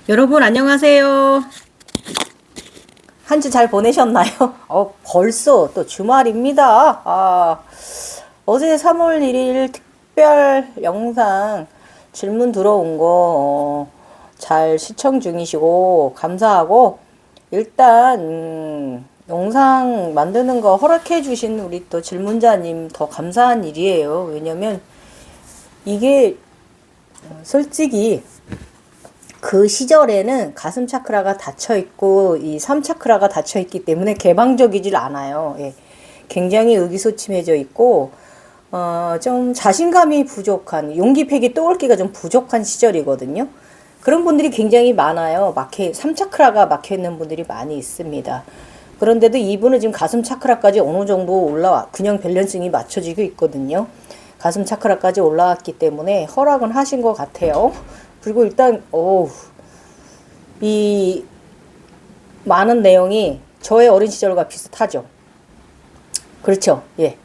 여러분 안녕하세요. 한 주 잘 보내셨나요? 벌써 또 주말입니다. 어제 3월 1일 특별 영상 질문 들어온 거 잘 시청 중이시고 감사하고, 일단 영상 만드는 거 허락해 주신 우리 또 질문자님 더 감사한 일이에요. 왜냐면 이게 솔직히 그 시절에는 가슴 차크라가 닫혀 있고 이 삼 차크라가 닫혀 있기 때문에 개방적이질 않아요. 예. 굉장히 의기소침해져 있고 좀 자신감이 부족한, 용기팩이 떠올기가 좀 부족한 시절이거든요. 그런 분들이 굉장히 많아요. 삼 차크라가 막혀 있는 분들이 많이 있습니다. 그런데도 이분은 지금 가슴 차크라까지 어느 정도 균형 밸런싱이 맞춰지고 있거든요. 가슴 차크라까지 올라왔기 때문에 허락은 하신 것 같아요. 그리고 일단 이 많은 내용이 저의 어린 시절과 비슷하죠. 그렇죠. 예.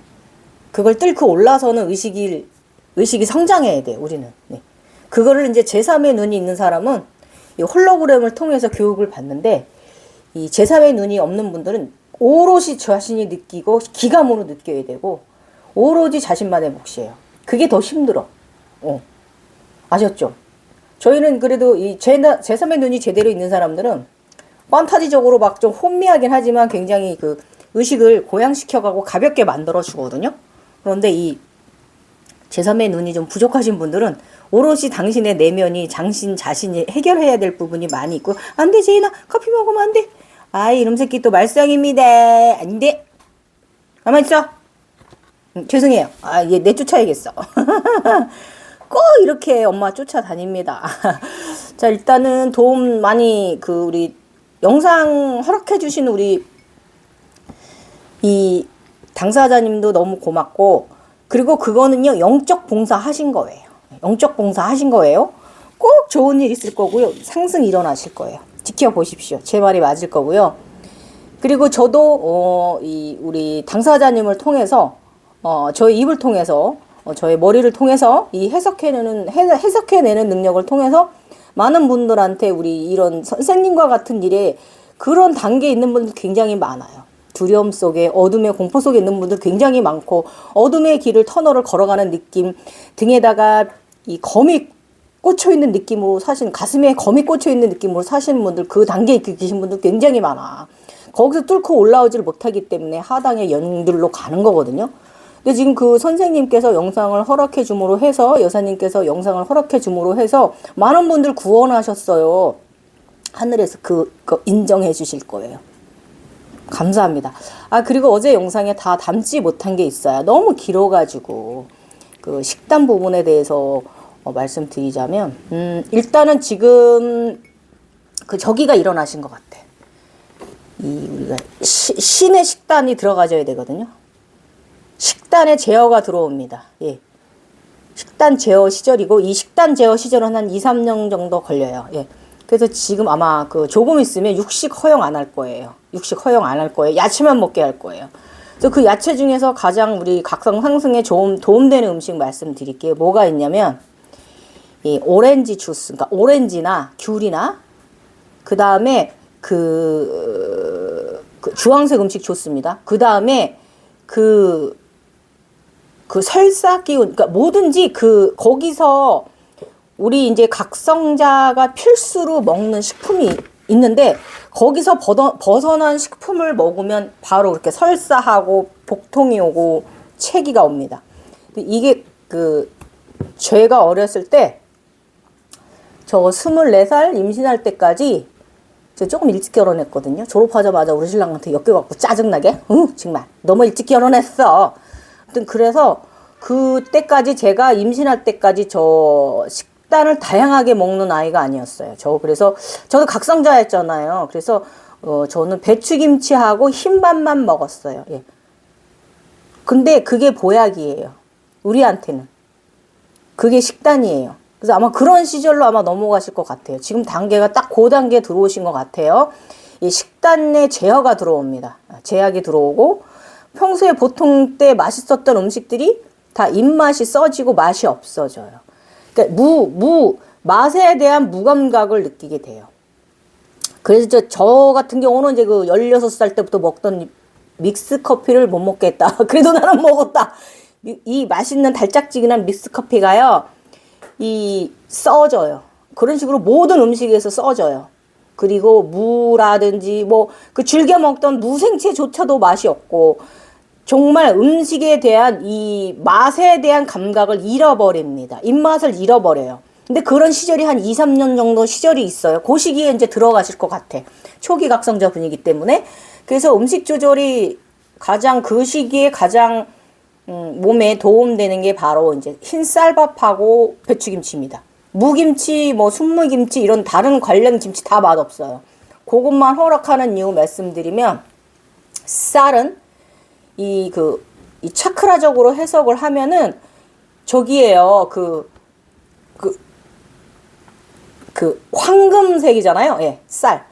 그걸 뚫고 올라서는 의식이 성장해야 돼요, 우리는. 네. 그거를 이제 제3의 눈이 있는 사람은 이 홀로그램을 통해서 교육을 받는데, 이 제3의 눈이 없는 분들은 오롯이 자신이 느끼고 기감으로 느껴야 되고, 오로지 자신만의 몫이에요. 그게 더 힘들어. 아셨죠? 저희는 그래도 이 제3의 눈이 제대로 있는 사람들은 판타지적으로 막 좀 혼미하긴 하지만 굉장히 그 의식을 고양시켜가고 가볍게 만들어 주거든요. 그런데 이 제3의 눈이 좀 부족하신 분들은 오롯이 당신의 내면이 당신 자신이 해결해야 될 부분이 많이 있고, 안 돼, 제인아, 커피 먹으면 안 돼. 아이, 이놈 새끼 또 말썽입니다. 안 돼. 가만히 있어. 죄송해요. 얘 내쫓아야겠어. 꼭 이렇게 엄마 쫓아다닙니다. 자, 일단은 도움 많이, 우리 영상 허락해주신 우리 이 당사자님도 너무 고맙고, 그리고 그거는요, 영적 봉사 하신 거예요. 영적 봉사 하신 거예요. 꼭 좋은 일 있을 거고요. 상승 일어나실 거예요. 지켜보십시오. 제 말이 맞을 거고요. 그리고 저도, 우리 당사자님을 통해서, 저의 입을 통해서, 저의 머리를 통해서 이 해석해내는 능력을 통해서 많은 분들한테 우리 이런 선생님과 같은 일에 그런 단계에 있는 분들 굉장히 많아요. 두려움 속에, 어둠의 공포 속에 있는 분들 굉장히 많고, 어둠의 길을 터널을 걸어가는 느낌, 등에다가 이 검이 꽂혀 있는 느낌으로 가슴에 검이 꽂혀 있는 느낌으로 사시는 분들, 그 단계에 계신 분들 굉장히 많아. 거기서 뚫고 올라오질 못하기 때문에 하당의 연들로 가는 거거든요. 근데 지금 그 선생님께서 영상을 허락해 줌으로 해서, 여사님께서 영상을 허락해 줌으로 해서 많은 분들 구원하셨어요. 하늘에서 그거 인정해 주실 거예요. 감사합니다. 그리고 어제 영상에 다 담지 못한 게 있어요. 너무 길어가지고. 그 식단 부분에 대해서 말씀드리자면, 일단은 지금 저기가 일어나신 것 같아. 우리가 신의 식단이 들어가져야 되거든요. 식단의 제어가 들어옵니다. 예. 식단 제어 시절이고, 이 식단 제어 시절은 한 2, 3년 정도 걸려요. 예. 그래서 지금 아마 조금 있으면 육식 허용 안 할 거예요. 육식 허용 안 할 거예요. 야채만 먹게 할 거예요. 그래서 그 야채 중에서 가장 우리 각성 상승에 도움되는 음식 말씀드릴게요. 뭐가 있냐면, 이 오렌지 주스, 그러니까 오렌지나 귤이나, 그 다음에 주황색 음식 좋습니다. 그 다음에 설사 기운, 그러니까 뭐든지 거기서 우리 이제 각성자가 필수로 먹는 식품이 있는데, 거기서 벗어난 식품을 먹으면 바로 그렇게 설사하고 복통이 오고 체기가 옵니다. 이게 제가 어렸을 때, 저 24살 임신할 때까지 저 조금 일찍 결혼했거든요. 졸업하자마자 우리 신랑한테 엮여갖고 짜증나게, 정말 너무 일찍 결혼했어. 아무튼 그래서 그때까지, 제가 임신할 때까지 저 식단을 다양하게 먹는 아이가 아니었어요. 그래서 저도 각성자였잖아요. 그래서 저는 배추김치하고 흰밥만 먹었어요. 예. 근데 그게 보약이에요. 우리한테는. 그게 식단이에요. 그래서 아마 그런 시절로 아마 넘어가실 것 같아요. 지금 단계가 딱 그 단계에 들어오신 것 같아요. 이 식단의 제어가 들어옵니다. 제약이 들어오고, 평소에 보통 때 맛있었던 음식들이 다 입맛이 써지고 맛이 없어져요. 그러니까 맛에 대한 무감각을 느끼게 돼요. 그래서 저 같은 경우는 이제 그 16살 때부터 먹던 믹스 커피를 못 먹겠다. 그래도 나는 먹었다. 이 맛있는 달짝지근한 믹스 커피가요, 써져요. 그런 식으로 모든 음식에서 써져요. 그리고 무라든지 뭐 그 즐겨 먹던 무생채조차도 맛이 없고, 정말 음식에 대한 이 맛에 대한 감각을 잃어버립니다. 입맛을 잃어버려요. 근데 그런 시절이 한 2, 3년 정도 시절이 있어요. 그 시기에 이제 들어가실 것 같아. 초기 각성자 분이기 때문에. 그래서 음식 조절이 가장 그 시기에 가장 몸에 도움되는 게 바로 이제 흰쌀밥하고 배추김치입니다. 무김치, 뭐 순무김치 이런 다른 관련 김치 다 맛없어요. 그것만 허락하는 이유 말씀드리면, 쌀은 이 차크라적으로 해석을 하면은 저기에요. 황금색이잖아요. 예, 쌀.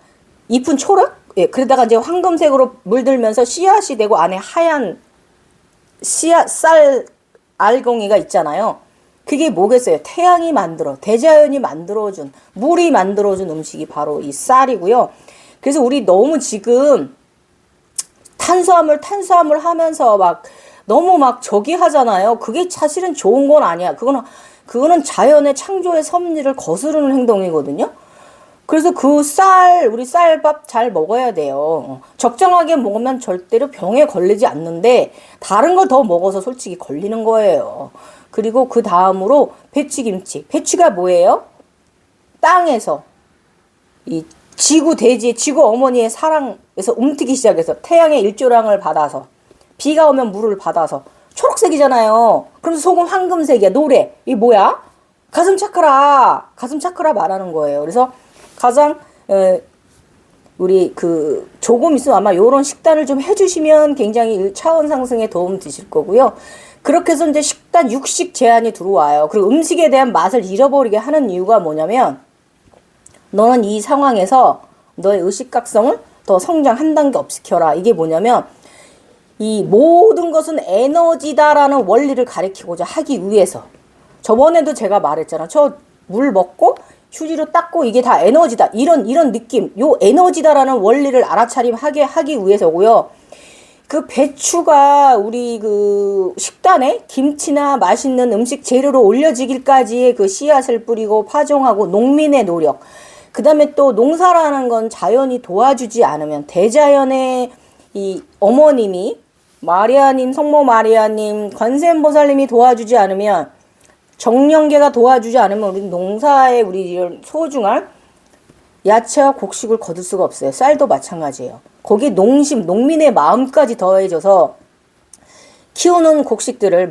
잎은 초록? 예, 그러다가 이제 황금색으로 물들면서 씨앗이 되고 안에 하얀 쌀 알갱이가 있잖아요. 그게 뭐겠어요? 태양이 대자연이 만들어준, 물이 만들어준 음식이 바로 이 쌀이고요. 그래서 우리 너무 지금 탄수화물 하면서 너무 저기 하잖아요. 그게 사실은 좋은 건 아니야. 그거는 자연의 창조의 섭리를 거스르는 행동이거든요. 그래서 우리 쌀밥 잘 먹어야 돼요. 적정하게 먹으면 절대로 병에 걸리지 않는데, 다른 걸 더 먹어서 솔직히 걸리는 거예요. 그리고 그 다음으로 배추김치. 배추가 뭐예요? 땅에서, 이 지구 어머니의 사랑에서 움트기 시작해서 차양의 일조량을 받아서, 비가 오면 물을 받아서 초록색이잖아요. 그러면서 속은 황금색이야. 노래. 이 뭐야? 가슴 차크라 말하는 거예요. 그래서 가장 우리 조금 있으면 아마 요런 식단을 좀 해주시면 굉장히 차원 상승에 도움 되실 거고요. 그렇게 해서 이제 식단 육식 제한이 들어와요. 그리고 음식에 대한 맛을 잃어버리게 하는 이유가 뭐냐면, 너는 이 상황에서 너의 의식각성을 더 성장 한 단계 업시켜라. 이게 뭐냐면, 이 모든 것은 에너지다라는 원리를 가리키고자 하기 위해서, 저번에도 제가 말했잖아. 저 물 먹고 휴지로 닦고 이게 다 에너지다. 이런 느낌. 요 에너지다라는 원리를 알아차림하게 하기 위해서고요. 그 배추가 우리 식단에 김치나 맛있는 음식 재료로 올려지길까지의 그 씨앗을 뿌리고 파종하고 농민의 노력. 그 다음에 또 농사라는 건 자연이 도와주지 않으면, 대자연의 이 어머님이 마리아님, 성모 마리아님, 관세음보살님이 도와주지 않으면, 정령계가 도와주지 않으면 우리 농사에 우리 이런 소중한 야채와 곡식을 거둘 수가 없어요. 쌀도 마찬가지예요. 거기에 농민의 마음까지 더해져서 키우는 곡식들을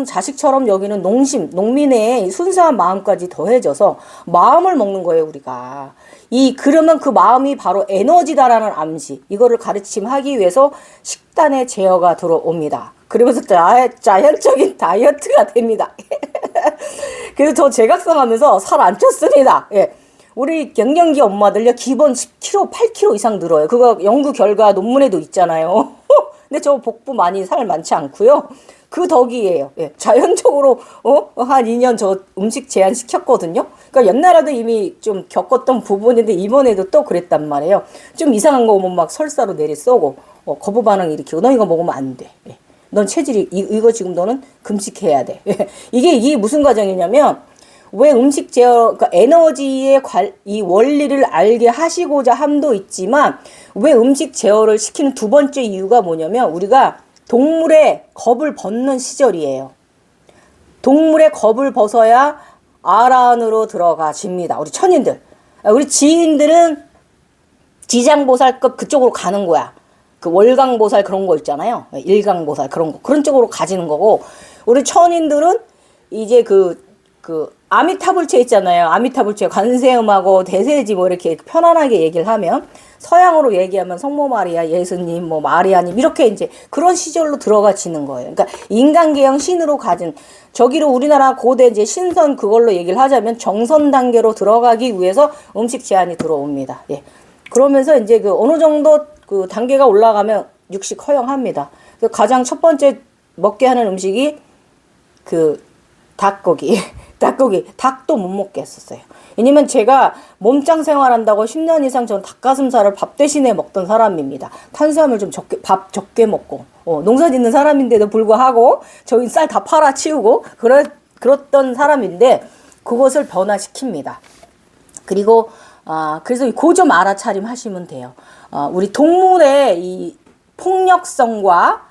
자식처럼 여기는 농민의 순수한 마음까지 더해져서 마음을 먹는 거예요, 우리가. 그러면 그 마음이 바로 에너지다라는 암시, 이거를 가르침하기 위해서 식단에 제어가 들어옵니다. 그러면서 자연적인 다이어트가 됩니다. 그래서 저 재각성하면서 살 안 쪘습니다. 예. 우리 갱년기 엄마들요, 기본 10kg, 8kg 이상 늘어요. 그거 연구 결과 논문에도 있잖아요. 근데 저 복부 살 많지 않고요. 그 덕이에요. 예. 자연적으로 한 2년 저 음식 제한 시켰거든요. 그러니까 옛날에도 이미 좀 겪었던 부분인데, 이번에도 또 그랬단 말이에요. 좀 이상한 거 오면 설사로 내리쏘고 거부 반응 일으키고, 너 이거 먹으면 안 돼. 예. 넌 체질이 이거 지금 너는 금식해야 돼. 예. 이게 무슨 과정이냐면, 왜 음식 제어, 그러니까 에너지의 이 원리를 알게 하시고자 함도 있지만, 왜 음식 제어를 시키는 두 번째 이유가 뭐냐면, 우리가 동물의 겁을 벗는 시절이에요. 동물의 겁을 벗어야 아라한으로 들어가집니다. 우리 천인들. 우리 지인들은 지장보살급 그쪽으로 가는 거야. 월강보살 그런 거 있잖아요. 일강보살 그런 쪽으로 가지는 거고, 우리 천인들은 이제 아미타불체 있잖아요. 아미타불체 관세음하고 대세지 이렇게 편안하게 얘기를 하면, 서양으로 얘기하면 성모 마리아, 예수님, 마리아님 이렇게 이제 그런 시절로 들어가지는 거예요. 그러니까 인간계형 신으로 가진, 저기로 우리나라 고대 이제 신선 그걸로 얘기를 하자면 정선 단계로 들어가기 위해서 음식 제한이 들어옵니다. 예. 그러면서 이제 어느 정도 단계가 올라가면 육식 허용합니다. 가장 첫 번째 먹게 하는 음식이 닭고기. 닭고기, 닭도 못 먹겠었어요. 왜냐면 제가 몸짱 생활한다고 10년 이상 전 닭가슴살을 밥 대신에 먹던 사람입니다. 탄수화물 좀 밥 적게 먹고, 농사 짓는 사람인데도 불구하고, 저희 쌀 다 팔아치우고, 그랬던 사람인데, 그것을 변화시킵니다. 그리고, 그래서 그 좀 알아차림 하시면 돼요. 우리 동물의 이 폭력성과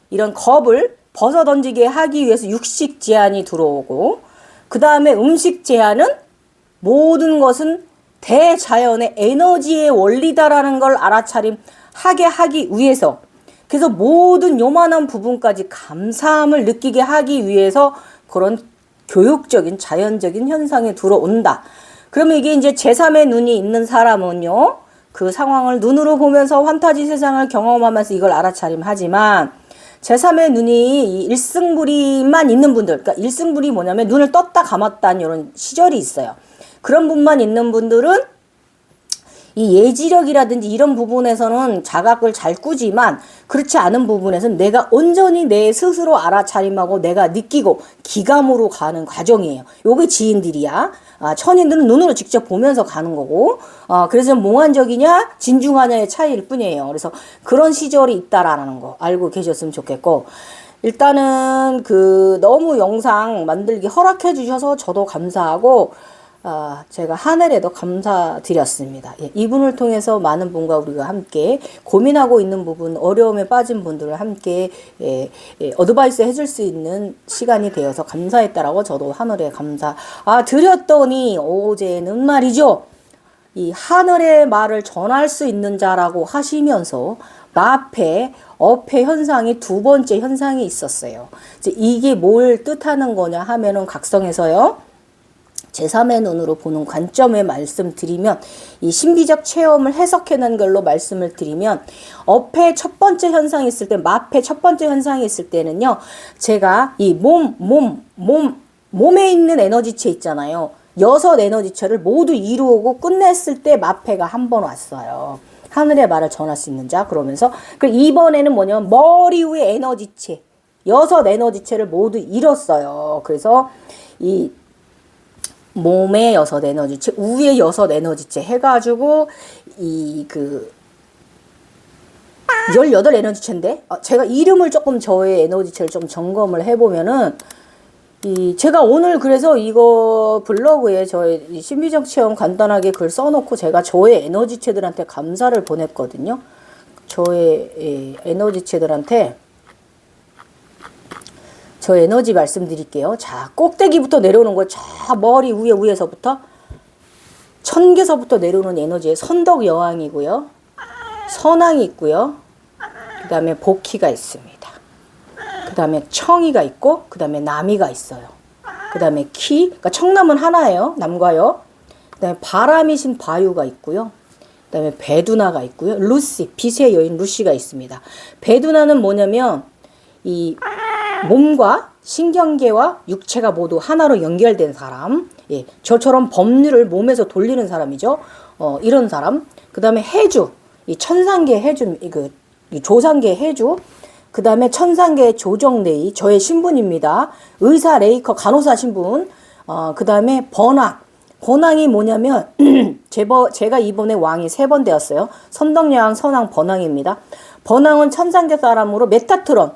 이런 겁을 벗어던지게 하기 위해서 육식 제한이 들어오고, 그 다음에 음식 제한은 모든 것은 대자연의 에너지의 원리다라는 걸 알아차림하게 하기 위해서, 그래서 모든 요만한 부분까지 감사함을 느끼게 하기 위해서 그런 교육적인 자연적인 현상이 들어온다. 그러면 이게 이제 제3의 눈이 있는 사람은요, 그 상황을 눈으로 보면서 환타지 세상을 경험하면서 이걸 알아차림하지만, 제3의 눈이 이 일승불이만 있는 분들, 그러니까 일승불이 뭐냐면 눈을 떴다 감았다는 이런 시절이 있어요. 그런 분만 있는 분들은 이 예지력이라든지 이런 부분에서는 자각을 잘 꾸지만, 그렇지 않은 부분에서는 내가 온전히 내 스스로 알아차림하고 내가 느끼고 기감으로 가는 과정이에요. 요게 지인들이야. 천인들은 눈으로 직접 보면서 가는 거고, 그래서 몽환적이냐 진중하냐의 차이일 뿐이에요. 그래서 그런 시절이 있다라는 거 알고 계셨으면 좋겠고, 일단은 너무 영상 만들기 허락해 주셔서 저도 감사하고, 제가 하늘에도 감사드렸습니다. 예, 이분을 통해서 많은 분과 우리가 함께 고민하고 있는 부분, 어려움에 빠진 분들을 함께 어드바이스 해줄 수 있는 시간이 되어서 감사했다라고 저도 하늘에 드렸더니 어제는 말이죠. 이 하늘의 말을 전할 수 있는 자라고 하시면서 마패, 어패 현상이 두 번째 현상이 있었어요. 이제 이게 뭘 뜻하는 거냐 하면은 각성에서요. 제3의 눈으로 보는 관점에 말씀드리면, 이 신비적 체험을 해석해낸 걸로 말씀을 드리면, 업의 첫 번째 현상이 있을 때, 마패 첫 번째 현상이 있을 때는요, 제가 이 몸에 있는 에너지체 있잖아요. 6 에너지체를 모두 이루고 끝냈을 때 마패가 한 번 왔어요. 하늘의 말을 전할 수 있는 자, 그러면서. 이번에는 뭐냐면, 머리 위에 에너지체, 6 에너지체를 모두 잃었어요. 그래서 이 몸의 6 에너지체, 우의 6 에너지체 해가지고, 18 에너지체인데, 제가 이름을 조금 저의 에너지체를 좀 점검을 해보면은, 제가 오늘 그래서 이거 블로그에 저의 신비적 체험 간단하게 글 써놓고 제가 저의 에너지체들한테 감사를 보냈거든요. 저의 에너지체들한테 저 에너지 말씀드릴게요. 자, 꼭대기부터 내려오는 거예요. 저 머리 위에서부터 1000개서부터 내려오는 에너지에 선덕 여왕이고요. 선왕이 있고요. 그 다음에 복희가 있습니다. 그 다음에 청이가 있고, 그 다음에 남이가 있어요. 그 다음에 그러니까 청남은 하나예요. 남과요. 그 다음에 바람이신 바유가 있고요. 그 다음에 배두나가 있고요. 루시, 빛의 여인 루시가 있습니다. 배두나는 뭐냐면, 이 몸과 신경계와 육체가 모두 하나로 연결된 사람, 예, 저처럼 법률을 몸에서 돌리는 사람이죠. 이런 사람. 그 다음에 해주, 이 천상계 해주, 이 조상계 해주. 그 다음에 천상계 조정레이, 저의 신분입니다. 의사, 레이커, 간호사 신분. 그 다음에 번왕이 뭐냐면, 제가 이번에 왕이 3번 되었어요. 선덕여왕, 선왕, 번왕입니다. 번왕은 천상계 사람으로 메타트론,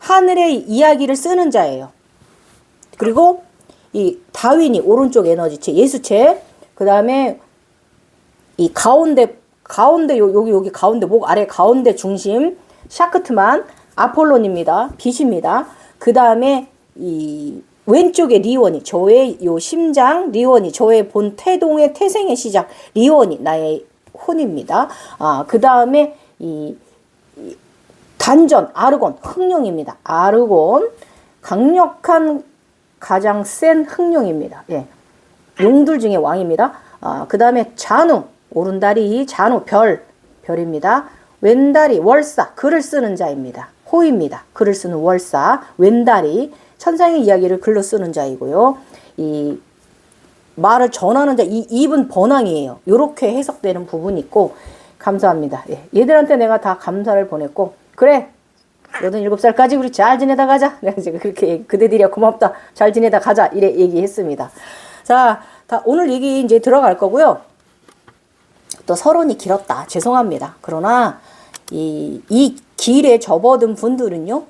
하늘의 이야기를 쓰는 자예요. 그리고 이 다윈이 오른쪽 에너지체, 예수체. 그 다음에 이 가운데 여기 가운데 목 아래 가운데 중심 샤크트만 아폴론입니다. 빛입니다. 그 다음에 이 왼쪽에 리원이, 저의 요 심장 리원이, 저의 본 태동의 태생의 시작 리원이 나의 혼입니다. 그 다음에 이 단전, 아르곤, 흑룡입니다. 아르곤, 강력한 가장 센 흑룡입니다. 예. 용들 중에 왕입니다. 그 다음에 잔우, 오른다리, 잔우, 별입니다. 왼다리, 월사, 글을 쓰는 자입니다. 호입니다. 글을 쓰는 월사, 왼다리, 천상의 이야기를 글로 쓰는 자이고요. 이 말을 전하는 자, 이 입은 번왕이에요. 요렇게 해석되는 부분이 있고, 감사합니다. 예. 얘들한테 내가 다 감사를 보냈고, 그래, 너는 7살까지 우리 잘 지내다 가자. 내가 제가 그렇게 그대들이야 고맙다. 잘 지내다 가자. 이래 얘기했습니다. 자, 오늘 얘기 이제 들어갈 거고요. 또 서론이 길었다. 죄송합니다. 그러나 이 길에 접어든 분들은요,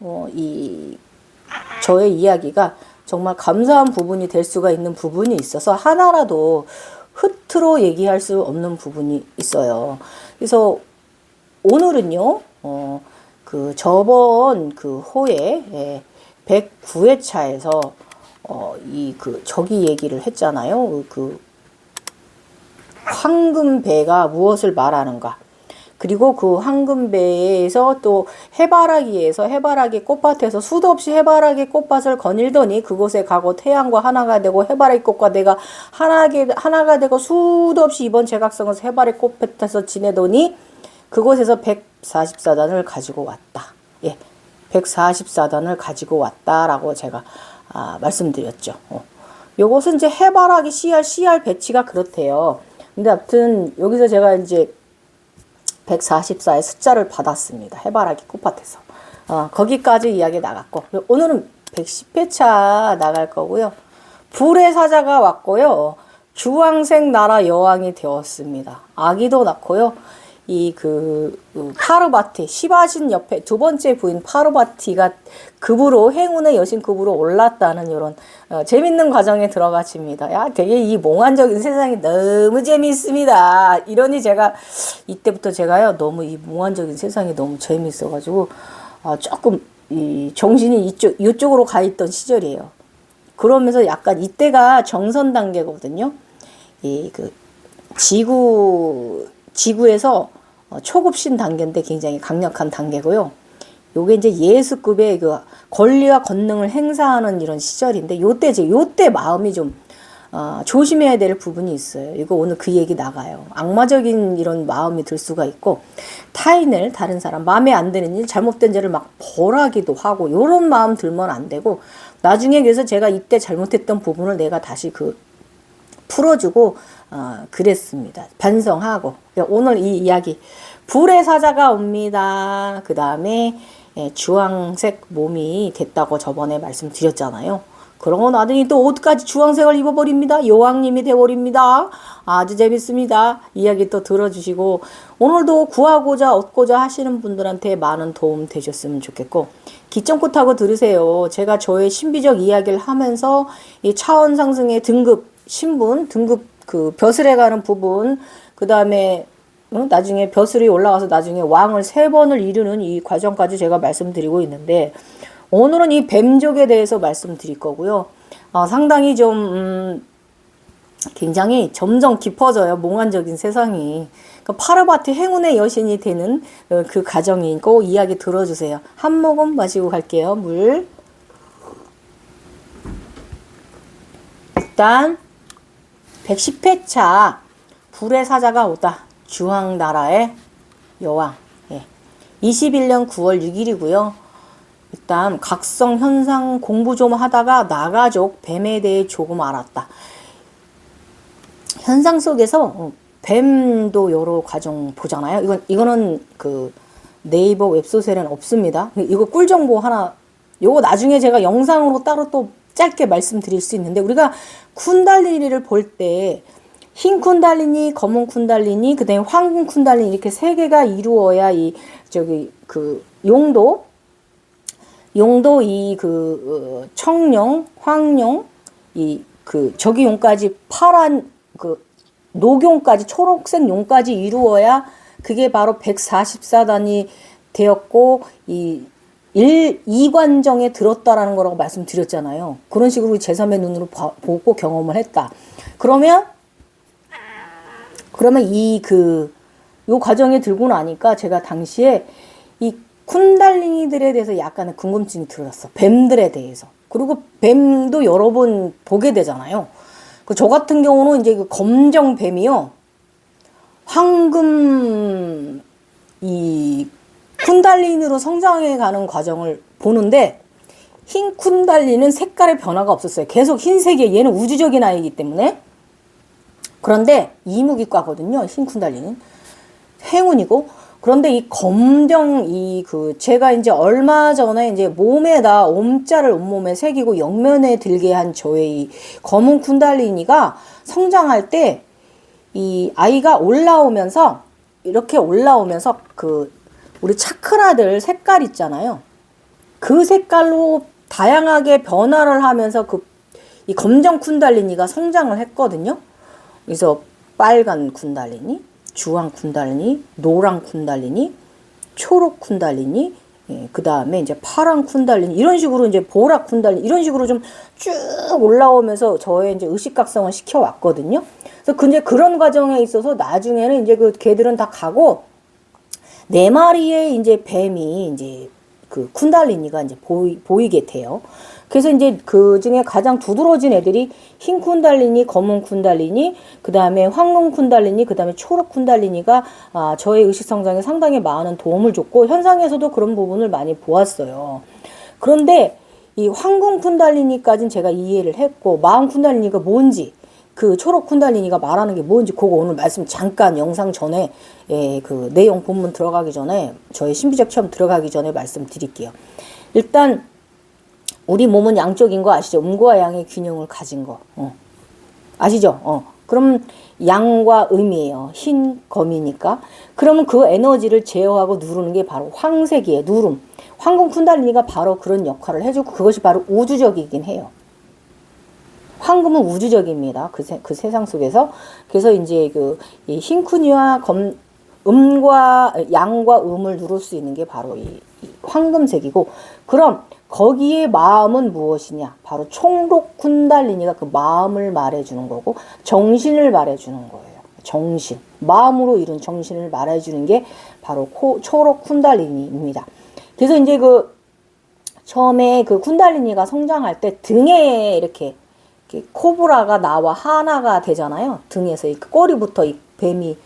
저의 이야기가 정말 감사한 부분이 될 수가 있는 부분이 있어서 하나라도 흐트러 얘기할 수 없는 부분이 있어요. 그래서 오늘은요, 그 저번 그 호에 109회차에서 저기 얘기를 했잖아요. 그 황금배가 무엇을 말하는가. 그리고 그 황금배에서 또 해바라기 꽃밭에서 수도 없이 해바라기 꽃밭을 거닐더니 그곳에 가고 태양과 하나가 되고 해바라기 꽃과 내가 하나가 되고 수도 없이 이번 제각성에서 해바라기 꽃밭에서 지내더니 그곳에서 144단을 가지고 왔다. 예, 144단을 가지고 왔다라고 제가 말씀드렸죠. 요것은 이제 해바라기 씨알 배치가 그렇대요. 근데 아무튼 여기서 제가 이제 144의 숫자를 받았습니다. 해바라기 꽃밭에서. 거기까지 이야기 나갔고, 오늘은 110회차 나갈 거고요. 불의 사자가 왔고요. 주황색 나라 여왕이 되었습니다. 아기도 낳고요. 파르바티, 시바신 옆에 두 번째 부인 파르바티가 행운의 여신 급으로 올랐다는 이런 재밌는 과정에 들어가집니다. 야, 되게 이 몽환적인 세상이 너무 재미있습니다. 이러니 이때부터 제가요, 너무 이 몽환적인 세상이 너무 재미있어가지고, 조금 정신이 이쪽으로 가 있던 시절이에요. 그러면서 약간 이때가 정선 단계거든요. 지구에서 초급신 단계인데 굉장히 강력한 단계고요. 요게 이제 예수급의 그 권리와 권능을 행사하는 이런 시절인데 요때 마음이 좀 조심해야 될 부분이 있어요. 이거 오늘 그 얘기 나가요. 악마적인 이런 마음이 들 수가 있고 다른 사람 마음에 안 드는 일, 잘못된 죄를 막 벌하기도 하고 요런 마음 들면 안 되고 나중에 그래서 제가 이때 잘못했던 부분을 내가 다시 풀어주고 그랬습니다. 반성하고 오늘 이 이야기 불의 사자가 옵니다. 그 다음에 주황색 몸이 됐다고 저번에 말씀드렸잖아요. 그러고 나더니 또 옷까지 주황색을 입어버립니다. 여왕님이 되어버립니다. 아주 재밌습니다. 이야기 또 들어주시고 오늘도 구하고자 얻고자 하시는 분들한테 많은 도움 되셨으면 좋겠고 기점코 타고 들으세요. 제가 저의 신비적 이야기를 하면서 이 차원 상승의 신분, 그 벼슬에 가는 부분, 그 다음에 나중에 벼슬이 올라가서 나중에 왕을 3번을 이루는 이 과정까지 제가 말씀드리고 있는데 오늘은 이 뱀족에 대해서 말씀드릴 거고요. 상당히 좀 굉장히 점점 깊어져요. 몽환적인 세상이. 그러니까 파르바티 행운의 여신이 되는 그 과정이 꼭 이야기 들어주세요. 한 모금 마시고 갈게요. 물. 일단 110회차 불의 사자가 오다. 주황나라의 여왕. 21년 9월 6일이고요. 일단 각성 현상 공부 좀 하다가 나가족 뱀에 대해 조금 알았다. 현상 속에서 뱀도 여러 과정 보잖아요. 이거는 그 네이버 웹소설에는 없습니다. 이거 꿀 정보 하나. 요거 나중에 제가 영상으로 따로 또 짧게 말씀드릴 수 있는데 우리가 쿤달리니를 볼 때 흰 쿤달리니, 검은 쿤달리니, 그다음에 황금 쿤달리니 이렇게 3개가 이루어야 용도 청룡, 황룡, 저기 용까지 파란 녹용까지 초록색 용까지 이루어야 그게 바로 144단이 되었고 이관정에 들었다라는 거라고 말씀드렸잖아요. 그런 식으로 제3의 눈으로 보고 경험을 했다. 그러면 요 과정에 들고 나니까 제가 당시에 이 쿤달리니들에 대해서 약간의 궁금증이 들었어. 뱀들에 대해서. 그리고 뱀도 여러 번 보게 되잖아요. 저 같은 경우는 이제 그 검정 뱀이요. 황금 쿤달리니로 성장해 가는 과정을 보는데 흰 쿤달리니는 색깔의 변화가 없었어요. 계속 흰색이에요. 얘는 우주적인 아이이기 때문에. 그런데 이무기과거든요. 흰 쿤달리니는. 행운이고 그런데 이 검정 제가 이제 얼마 전에 이제 몸에다 옴자를 온몸에 새기고 영면에 들게 한 저의 이 검은 쿤달리니가 성장할 때 이 아이가 올라오면서 이렇게 올라오면서 우리 차크라들 색깔 있잖아요. 그 색깔로 다양하게 변화를 하면서 이 검정 쿤달리니가 성장을 했거든요. 그래서 빨간 쿤달리니, 주황 쿤달리니, 노랑 쿤달리니, 초록 쿤달리니, 그 다음에 이제 파란 쿤달리니, 이런 식으로 이제 보라 쿤달리니, 이런 식으로 좀 쭉 올라오면서 저의 이제 의식각성을 시켜왔거든요. 그래서 근데 그런 과정에 있어서 나중에는 이제 걔들은 다 가고, 4마리의 이제 뱀이 이제 쿤달리니가 이제 보이게 돼요. 그래서 이제 그 중에 가장 두드러진 애들이 흰 쿤달리니, 검은 쿤달리니, 그 다음에 황금 쿤달리니, 그 다음에 초록 쿤달리니가 저의 의식 성장에 상당히 많은 도움을 줬고, 현상에서도 그런 부분을 많이 보았어요. 그런데 이 황금 쿤달리니까지는 제가 이해를 했고, 마음 쿤달리니가 뭔지, 초록 쿤달리니가 말하는 게 뭔지 그거 오늘 말씀 잠깐 영상 전에 그 내용 본문 들어가기 전에 저의 신비적 체험 들어가기 전에 말씀드릴게요. 일단 우리 몸은 양쪽인 거 아시죠? 음과 양의 균형을 가진 거. 아시죠? 그럼 양과 음이에요. 흰 검이니까. 그러면 그 에너지를 제어하고 누르는 게 바로 황색이에요. 누름. 황금 쿤달리니가 바로 그런 역할을 해주고 그것이 바로 우주적이긴 해요. 황금은 우주적입니다. 그 세상 속에서. 그래서 이제 이 흰쿠니와 음과 양과 음을 누를 수 있는 게 바로 이 황금색이고, 그럼 거기에 마음은 무엇이냐? 바로 초록 쿤달리니가 그 마음을 말해주는 거고, 정신을 말해주는 거예요. 정신. 마음으로 이룬 정신을 말해주는 게 바로 초록 쿤달리니입니다. 그래서 이제 처음에 쿤달리니가 성장할 때 등에 이렇게 코브라가 나와 하나가 되잖아요. 등에서 이 꼬리부터 이 뱀이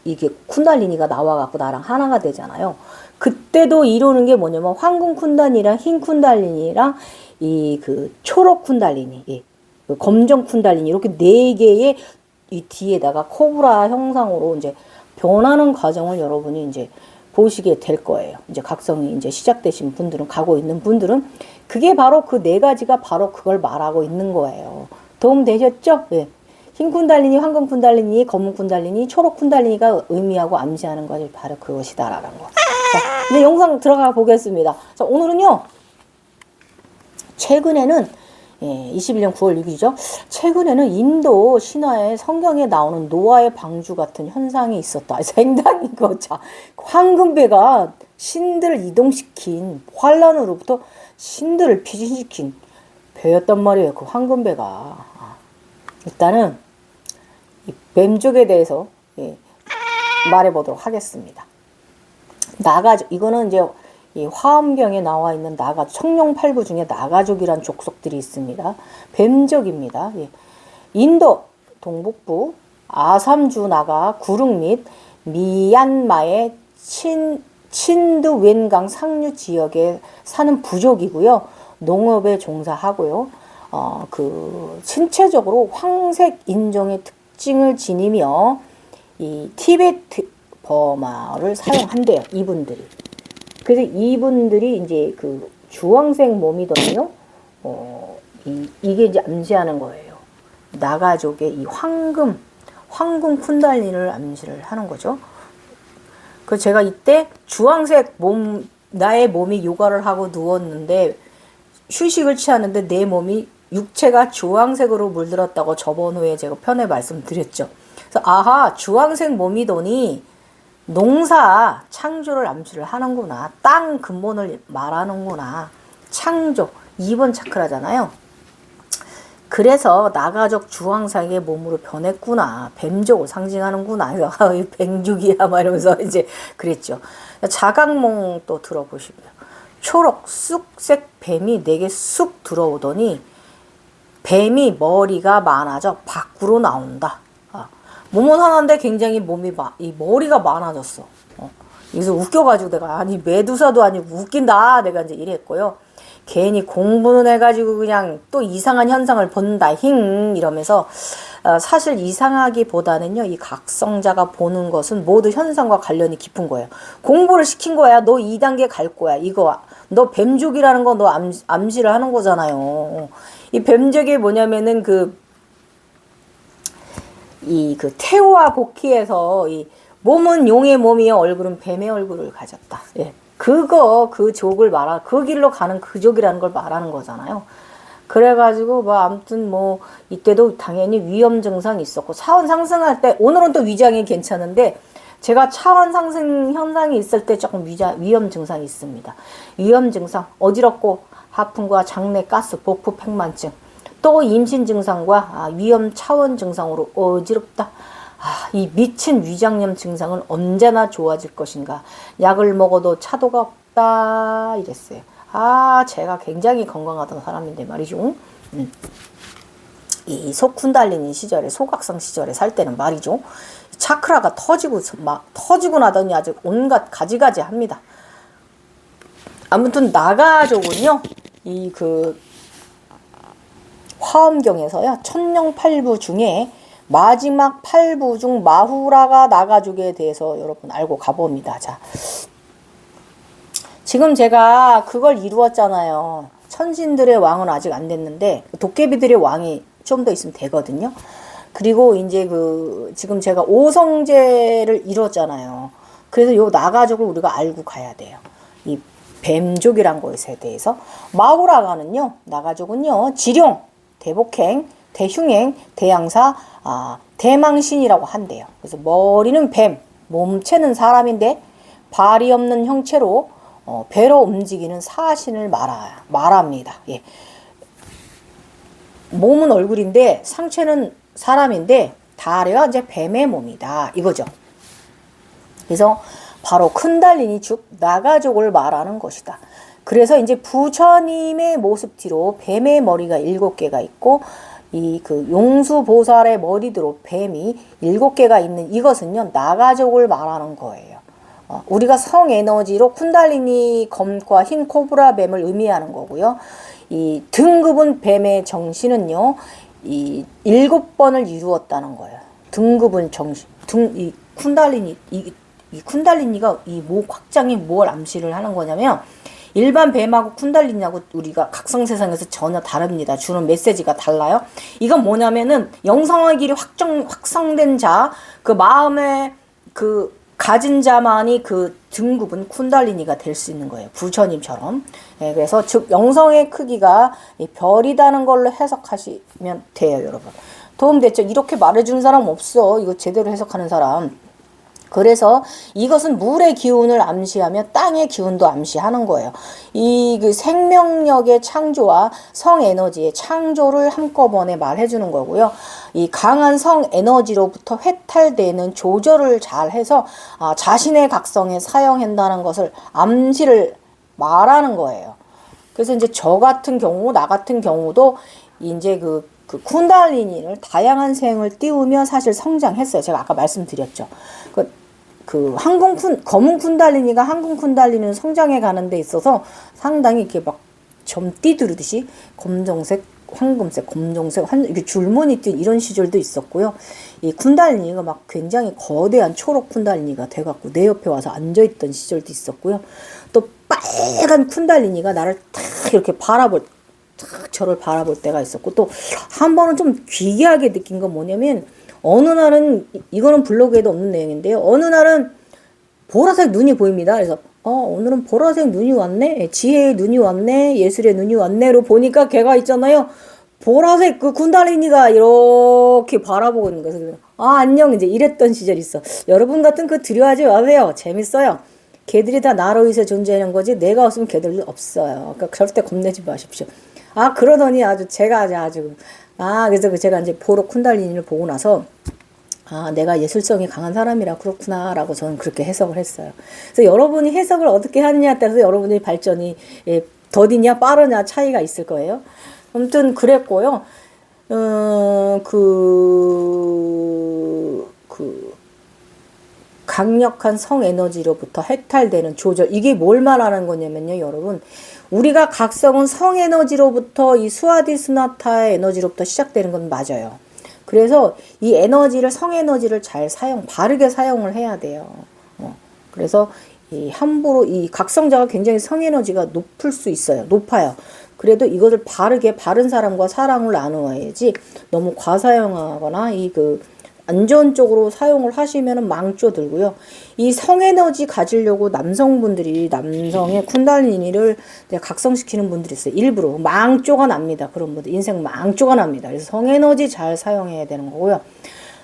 이게 쿤달리니가 나와갖고 나랑 하나가 되잖아요. 그때도 이루는 게 뭐냐면 황금 쿤달리니랑 흰 쿤달리니랑 이 초록 쿤달리니, 검정 쿤달리니 이렇게 4개의 이 뒤에다가 코브라 형상으로 이제 변하는 과정을 여러분이 이제 보시게 될 거예요. 이제 각성이 이제 시작되신 분들은, 가고 있는 분들은 그게 바로 그 4가지가 바로 그걸 말하고 있는 거예요. 도움 되셨죠? 네. 흰 쿤달리니, 황금 쿤달리니, 검은 쿤달리니, 초록 쿤달리니가 의미하고 암시하는 것이 바로 그것이다라는 거. 자, 이제 영상 들어가 보겠습니다. 자, 오늘은요. 최근에는 21년 9월 6일이죠. 최근에는 인도 신화의 성경에 나오는 노아의 방주 같은 현상이 있었다. 상당히 황금배가 신들을 이동시킨, 환란으로부터 신들을 피신시킨 배였단 말이에요. 그 황금배가. 일단은 이 뱀족에 대해서 말해보도록 하겠습니다. 나가족, 이거는 이제 이 화엄경에 나와 있는 청룡8부 중에 나가족이란 족속들이 있습니다. 뱀족입니다. 인도 동북부 아삼주 나가 구릉 및 미얀마의 친두 웬강 상류 지역에 사는 부족이고요. 농업에 종사하고요. 신체적으로 황색 인종의 특징을 지니며 이 티베트 버마를 사용한대요. 이분들이. 그래서 이분들이 이제 주황색 몸이거든요. 이게 이제 암시하는 거예요. 나가족의 이 황금 쿤달리니를 암시를 하는 거죠. 그래서 제가 이때 주황색 나의 몸이 요가를 하고 누웠는데 휴식을 취하는데 내 몸이 육체가 주황색으로 물들었다고 저번 후에 제가 편에 말씀드렸죠. 그래서 아하, 주황색 몸이더니 농사, 창조를 암시를 하는구나. 땅 근본을 말하는구나. 창조, 2번 차크라잖아요. 그래서 나가족 주황색의 몸으로 변했구나. 뱀족을 상징하는구나. 뱀족이야 막 이러면서 이제 그랬죠. 자각몽 또 들어보시고요. 초록 쑥색 뱀이 내게 쑥 들어오더니 뱀이 머리가 많아져 밖으로 나온다. 몸은 하나인데 굉장히 이 머리가 많아졌어. 그래서 웃겨가지고 내가 아니 메두사도 아니고 웃긴다. 내가 이제 이랬고요. 괜히 공부는 해가지고 그냥 또 이상한 현상을 본다. 이러면서 사실 이상하기보다는요, 이 각성자가 보는 것은 모두 현상과 관련이 깊은 거예요. 공부를 시킨 거야. 너 2단계 갈 거야. 이거 너 뱀족이라는 거 너 암시를 하는 거잖아요. 이 뱀족이 뭐냐면은 그 태호와 복희에서 이 몸은 용의 몸이요 얼굴은 뱀의 얼굴을 가졌다. 예. 그 족을 그 길로 가는 그 족이라는 걸 말하는 거잖아요. 그래가지고 뭐 아무튼 뭐 이때도 당연히 위험 증상이 있었고 차원 상승할 때 오늘은 또 위장이 괜찮은데 제가 차원 상승 현상이 있을 때 조금 위험 증상이 있습니다. 위험 증상 어지럽고 하품과 장내 가스, 복부 팽만증 또 임신 증상과 위험 차원 증상으로 어지럽다. 이 미친 위장염 증상은 언제나 좋아질 것인가. 약을 먹어도 차도가 없다 이랬어요. 제가 굉장히 건강하던 사람인데 말이죠. 이 소쿤달리니 시절에 소각성 시절에 살 때는 말이죠. 차크라가 터지고 나더니 아주 온갖 가지가지 합니다. 아무튼 나가족은요. 화엄경에서요. 천룡8부 중에 마지막 8부 중 마후라가 나가족에 대해서 여러분 알고 가봅니다. 자. 지금 제가 그걸 이루었잖아요. 천신들의 왕은 아직 안 됐는데 도깨비들의 왕이 좀 더 있으면 되거든요. 그리고 이제 지금 제가 오성제를 이뤘잖아요. 그래서 요 나가족을 우리가 알고 가야 돼요. 이 뱀족이란 것에 대해서 마후라가는요. 나가족은요. 지룡, 대복행, 대흉행, 대양사, 대망신이라고 한대요. 그래서 머리는 뱀, 몸체는 사람인데 발이 없는 형체로 배로 움직이는 사신을 말합니다. 예. 몸은 얼굴인데 상체는 사람인데 다리가 이제 뱀의 몸이다. 이거죠. 그래서 바로 쿤달리니 즉 나가족을 말하는 것이다. 그래서 이제 부처님의 모습 뒤로 뱀의 머리가 7개가 있고 용수보살의 머리대로 뱀이 7개가 있는 이것은요 나가족을 말하는 거예요. 우리가 성에너지로 쿤달리니 검과 흰 코브라 뱀을 의미하는 거고요. 이 등급은 뱀의 정신은요. 이 7번을 이루었다는 거예요. 등급은 정신. 이 쿤달리니가 이 목 확장이 뭘 암시를 하는 거냐면 일반 뱀하고 쿤달리니하고 우리가 각성세상에서 전혀 다릅니다. 주는 메시지가 달라요. 이건 뭐냐면은 영성의 길이 확성된 자, 그 마음에 가진 자만이 그 등급은 쿤달리니가 될 수 있는 거예요. 부처님처럼. 예, 그래서 즉 영성의 크기가 별이다는 걸로 해석하시면 돼요, 여러분. 도움됐죠? 이렇게 말해주는 사람 없어. 이거 제대로 해석하는 사람. 그래서 이것은 물의 기운을 암시하며 땅의 기운도 암시하는 거예요. 생명력의 창조와 성에너지의 창조를 한꺼번에 말해주는 거고요. 이 강한 성에너지로부터 해탈되는 조절을 잘 해서 자신의 각성에 사용한다는 것을 암시를 말하는 거예요. 그래서 이제 나 같은 경우도 이제 그 쿤달리니를 다양한 생을 띄우며 사실 성장했어요. 제가 아까 말씀드렸죠. 검은 쿤달리니가 항공 쿤달리니는 성장해 가는 데 있어서 상당히 이렇게 막 점 띠두르듯이 검정색, 황금색, 검정색, 이렇게 줄무늬 뛴 이런 시절도 있었고요. 이 쿤달리니가 막 굉장히 거대한 초록 쿤달리니가 돼갖고 내 옆에 와서 앉아있던 시절도 있었고요. 또 빨간 쿤달리니가 나를 탁 이렇게 저를 바라볼 때가 있었고 또 한 번은 좀 기괴하게 느낀 건 뭐냐면 어느 날은 이거는 블로그에도 없는 내용인데요. 어느 날은 보라색 눈이 보입니다. 그래서 오늘은 보라색 눈이 왔네. 지혜의 눈이 왔네. 예술의 눈이 왔네로 보니까 걔가 있잖아요. 보라색 쿤달리니가 이렇게 바라보고 있는 거예요. 안녕 이제 이랬던 시절이 있어. 여러분 같은 두려워하지 마세요. 재밌어요. 걔들이 다 나로 인해서 존재하는 거지 내가 없으면 걔들도 없어요. 그러니까 절대 겁내지 마십시오. 그러더니 그래서 제가 이제 보러 쿤달리니를 보고 나서 내가 예술성이 강한 사람이라 그렇구나라고 저는 그렇게 해석을 했어요. 그래서 여러분이 해석을 어떻게 하느냐에 따라서 여러분의 발전이 더디냐 빠르냐 차이가 있을 거예요. 아무튼 그랬고요. 강력한 성에너지로부터 해탈되는 조절. 이게 뭘 말하는 거냐면요, 여러분. 우리가 각성은 성에너지로부터 이 수아디스나타의 에너지로부터 시작되는 건 맞아요. 그래서 이 에너지를, 성에너지를 바르게 사용을 해야 돼요. 그래서 함부로 이 각성자가 굉장히 성에너지가 높을 수 있어요. 높아요. 그래도 이것을 바른 사람과 사랑을 나누어야지 너무 과사용하거나 안전 쪽으로 사용을 하시면은 망조 들고요. 이 성에너지 가지려고 남성의 쿤달리니를 각성시키는 분들이 있어요. 일부러 망조가 납니다. 그런 분들 인생 망조가 납니다. 그래서 성에너지 잘 사용해야 되는 거고요.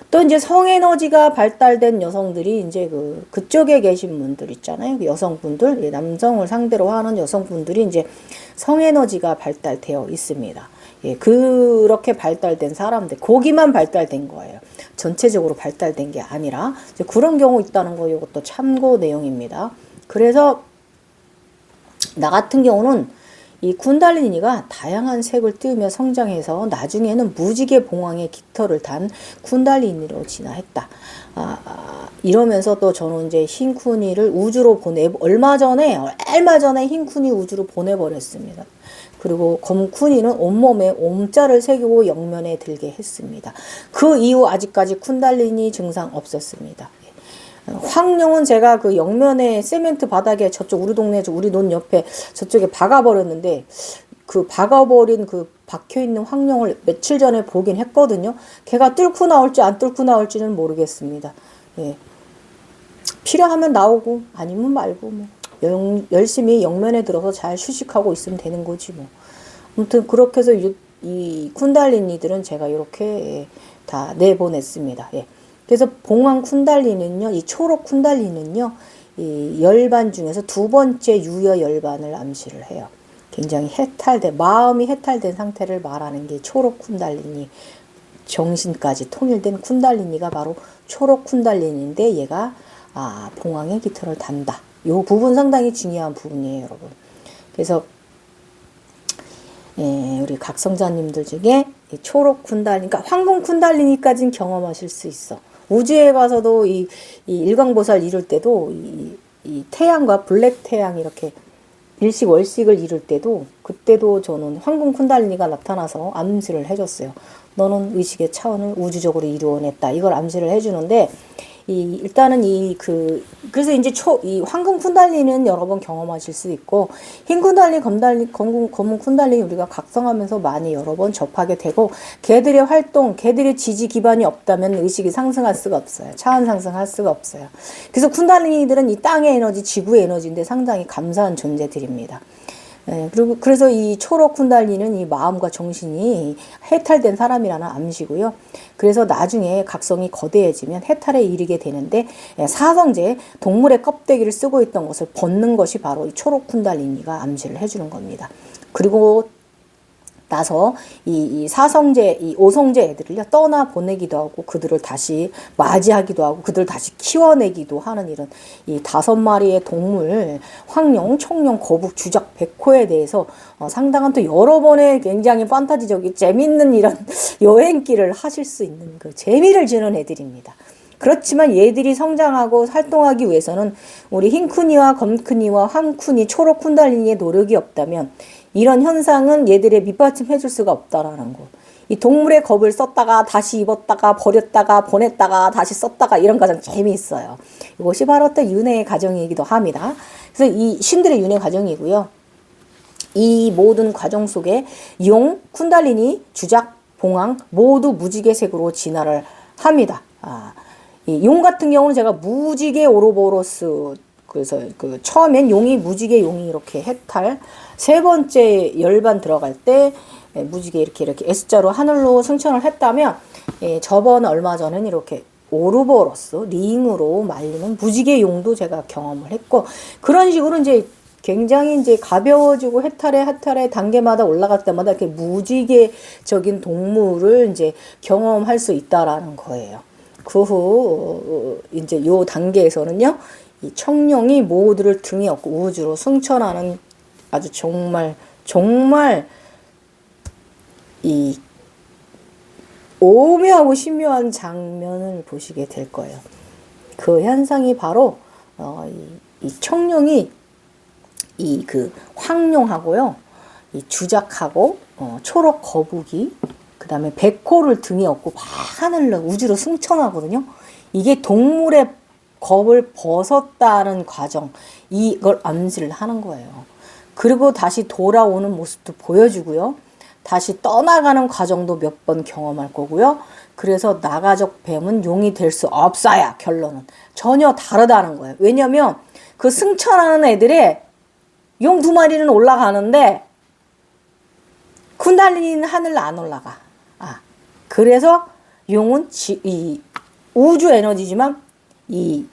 또 이제 성에너지가 발달된 여성들이 이제 그쪽에 계신 분들 있잖아요. 여성분들, 남성을 상대로 하는 여성분들이 이제 성에너지가 발달되어 있습니다. 예, 그렇게 발달된 사람들, 거기만 발달된 거예요. 전체적으로 발달된 게 아니라 이제 그런 경우 있다는 거 이것도 참고 내용입니다. 그래서 나 같은 경우는 이 쿤달리니가 다양한 색을 띠우며 성장해서 나중에는 무지개 봉황의 깃털을 단 쿤달리니로 진화했다. 이러면서 또 저는 이제 흰 쿤이를 우주로 얼마 전에 흰 쿤이 우주로 보내버렸습니다. 그리고 검 쿤이는 온몸에 옴자를 새기고 영면에 들게 했습니다. 그 이후 아직까지 쿤달리니 증상 없었습니다. 황룡은 제가 그 영면에 세멘트 바닥에 저쪽 우리 동네 우리 논 옆에 저쪽에 박아버렸는데 그 박아버린 그 박혀있는 황룡을 며칠 전에 보긴 했거든요. 걔가 뚫고 나올지 안 뚫고 나올지는 모르겠습니다. 예. 필요하면 나오고 아니면 말고 뭐 열심히 영면에 들어서 잘 휴식하고 있으면 되는 거지 뭐. 아무튼 그렇게 해서 이 쿤달리니들은 제가 이렇게 다 내보냈습니다. 예. 그래서 봉황 쿤달리는요, 이 초록 쿤달리는요, 이 열반 중에서 두 번째 유여 열반을 암시를 해요. 굉장히 마음이 해탈된 상태를 말하는 게 초록 쿤달리니, 정신까지 통일된 쿤달리니가 바로 초록 쿤달리니인데 얘가 봉황의 깃털을 단다. 요 부분 상당히 중요한 부분이에요, 여러분. 그래서 우리 각성자님들 중에 이 초록 쿤달리니, 그러니까 황금 쿤달리니까지는 경험하실 수 있어. 우주에 가서도 이 일광보살 이룰 때도 이 태양과 블랙 태양 이렇게 일식 월식을 이룰 때도 그때도 저는 황금 쿤달리니가 나타나서 암시를 해줬어요. 너는 의식의 차원을 우주적으로 이루어냈다. 이걸 암시를 해주는데 일단은 그래서 이제 이 황금 쿤달리는 여러 번 경험하실 수 있고, 흰 쿤달리, 검은 쿤달리 우리가 각성하면서 많이 여러 번 접하게 되고, 걔들의 활동, 걔들의 지지 기반이 없다면 의식이 상승할 수가 없어요. 차원 상승할 수가 없어요. 그래서 쿤달리들은 이 땅의 에너지, 지구의 에너지인데 상당히 감사한 존재들입니다. 그래서 이 초록 쿤달리는 이 마음과 정신이 해탈된 사람이라는 암시고요. 그래서 나중에 각성이 거대해지면 해탈에 이르게 되는데, 사성제 동물의 껍데기를 쓰고 있던 것을 벗는 것이 바로 이 초록 쿤달리니가 암시를 해주는 겁니다. 그리고 나서 이 사성제, 이 오성제 애들을요, 떠나 보내기도 하고, 그들을 다시 맞이하기도 하고, 그들을 다시 키워내기도 하는 이런 이 5마리의 동물, 황룡, 청룡, 거북, 주작, 백호에 대해서 상당한 또 여러 번의 굉장히 판타지적인 재밌는 이런 여행길을 하실 수 있는 그 재미를 주는 애들입니다. 그렇지만 얘들이 성장하고 활동하기 위해서는 우리 흰 쿤이와 검 쿤이와 황 쿤이, 초록 쿤달리니의 노력이 없다면 이런 현상은 얘들의 밑받침해 줄 수가 없다라는 거. 이 동물의 겁을 썼다가 다시 입었다가 버렸다가 보냈다가 다시 썼다가 이런 과정 재미있어요. 이것이 바로 또 윤회의 과정이기도 합니다. 그래서 이 신들의 윤회 과정이고요. 이 모든 과정 속에 용, 쿤달리니, 주작, 봉황 모두 무지개색으로 진화를 합니다. 이 용 같은 경우는 제가 무지개 오로보로스, 그래서 처음엔 용이 무지개 용이 이렇게 해탈, 세 번째 열반 들어갈 때 무지개 이렇게 S자로 하늘로 승천을 했다면, 저번 얼마 전엔 이렇게 오르보로스 링으로 말리는 무지개 용도 제가 경험을 했고, 그런 식으로 이제 굉장히 이제 가벼워지고 해탈의 단계마다 올라갈 때마다 이렇게 무지개적인 동물을 이제 경험할 수 있다라는 거예요. 그 후 이제 요 단계에서는요, 이 청룡이 모두를 등에 업고 우주로 승천하는 아주 정말 이 오묘하고 신묘한 장면을 보시게 될 거예요. 그 현상이 바로 이 청룡이 이 황룡하고요, 이 주작하고 초록 거북이 그 다음에 백호를 등에 업고 막 하늘로 우주로 승천하거든요. 이게 동물의 겁을 벗었다는 과정, 이걸 암시를 하는 거예요. 그리고 다시 돌아오는 모습도 보여주고요. 다시 떠나가는 과정도 몇 번 경험할 거고요. 그래서 나가적 뱀은 용이 될 수 없어야, 결론은. 전혀 다르다는 거예요. 왜냐면 그 승천하는 애들의 용 2마리는 올라가는데 쿤달리니는 하늘로 안 올라가. 그래서 용은 이 우주 에너지지만 이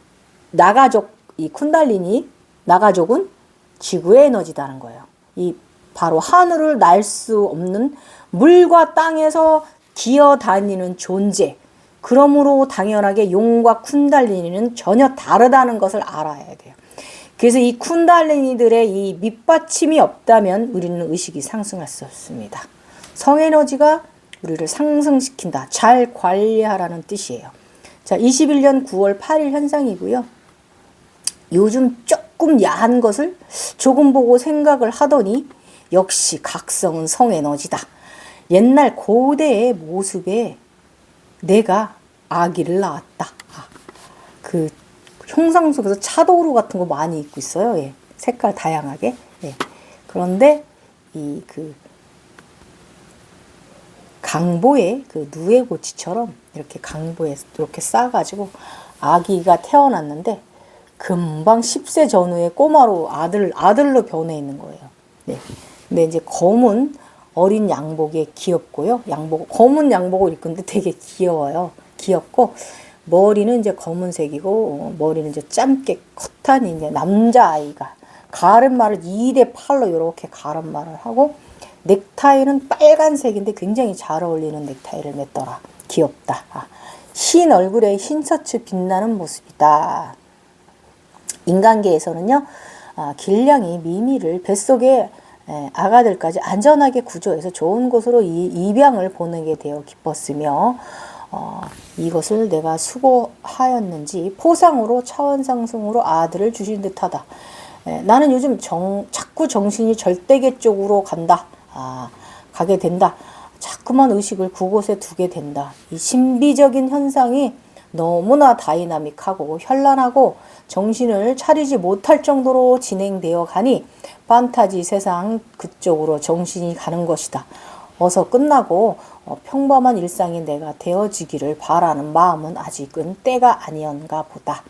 나가족, 이 쿤달리니 나가족은 지구의 에너지다는 거예요. 이 바로 하늘을 날 수 없는 물과 땅에서 기어다니는 존재. 그러므로 당연하게 용과 쿤달리니는 전혀 다르다는 것을 알아야 돼요. 그래서 이 쿤달리니들의 이 밑받침이 없다면 우리는 의식이 상승할 수 없습니다. 성에너지가 우리를 상승시킨다. 잘 관리하라는 뜻이에요. 자, 21년 9월 8일 현상이고요. 요즘 조금 야한 것을 조금 보고 생각을 하더니 역시 각성은 성에너지다. 옛날 고대의 모습에 내가 아기를 낳았다. 그 형상 속에서 차도로 같은 거 많이 입고 있어요. 예. 색깔 다양하게. 예. 그런데 이 그 강보에 그 누에고치처럼 이렇게 강보에 이렇게 싸가지고 아기가 태어났는데 금방 10세 전후에 꼬마로 아들로 변해 있는 거예요. 네. 근데 이제 검은 어린 양복에 귀엽고요. 검은 양복을 입고 있는데 되게 귀여워요. 귀엽고 머리는 이제 검은색이고 머리는 이제 짧게 컷한 이제 남자아이가 가르마를 2대 8로 이렇게 가르마를 하고 넥타이는 빨간색인데 굉장히 잘 어울리는 넥타이를 맸더라. 귀엽다. 흰 얼굴에 흰 셔츠 빛나는 모습이다. 인간계에서는요. 길냥이 미미를 뱃속에 아가들까지 안전하게 구조해서 좋은 곳으로 입양을 보내게 되어 기뻤으며 이것을 내가 수고하였는지 포상으로 차원상승으로 아들을 주신 듯하다. 나는 요즘 자꾸 정신이 절대계 쪽으로 가게 된다. 자꾸만 의식을 그곳에 두게 된다. 이 신비적인 현상이 너무나 다이나믹하고 현란하고 정신을 차리지 못할 정도로 진행되어 가니 판타지 세상 그쪽으로 정신이 가는 것이다. 어서 끝나고 평범한 일상이 내가 되어지기를 바라는 마음은 아직은 때가 아니었는가 보다.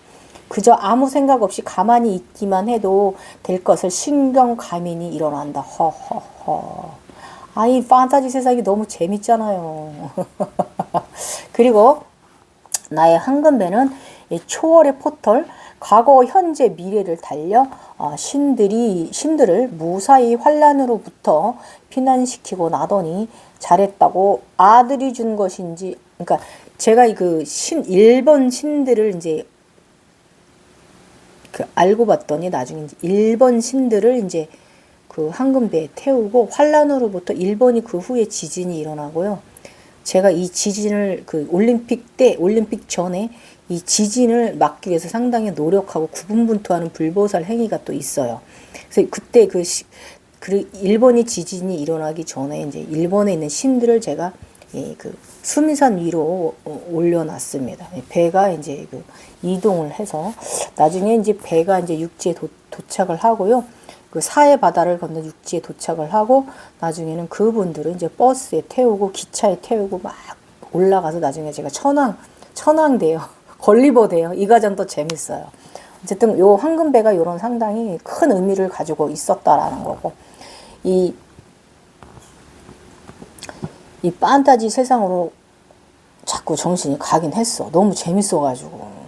그저 아무 생각 없이 가만히 있기만 해도 될 것을 신경과민이 일어난다. 허허허. 이 판타지 세상이 너무 재밌잖아요. 그리고 나의 황금배는 이 초월의 포털, 과거, 현재, 미래를 달려 신들을 무사히 환란으로부터 피난시키고 나더니 잘했다고 아들이 준 것인지, 그러니까 제가 일본 신들을 이제 알고 봤더니 나중에 이제 일본 신들을 이제 그 황금배에 태우고 환란으로부터 일본이 그 후에 지진이 일어나고요. 제가 이 지진을 올림픽 전에 이 지진을 막기 위해서 상당히 노력하고 구분분투하는 불보살 행위가 또 있어요. 그래서 그때 일본이 지진이 일어나기 전에 이제 일본에 있는 신들을 제가 수미산 위로 올려놨습니다. 배가 이제 이동을 해서 나중에 이제 배가 이제 육지에 도착을 하고요. 그 사해 바다를 건너 육지에 도착을 하고 나중에는 그분들은 이제 버스에 태우고 기차에 태우고 막 올라가서 나중에 제가 천왕 돼요. 걸리버 돼요. 이 과정도 재밌어요. 어쨌든 요 황금배가 이런 상당히 큰 의미를 가지고 있었다라는 거고 이 판타지 세상으로 자꾸 정신이 가긴 했어. 너무 재밌어가지고.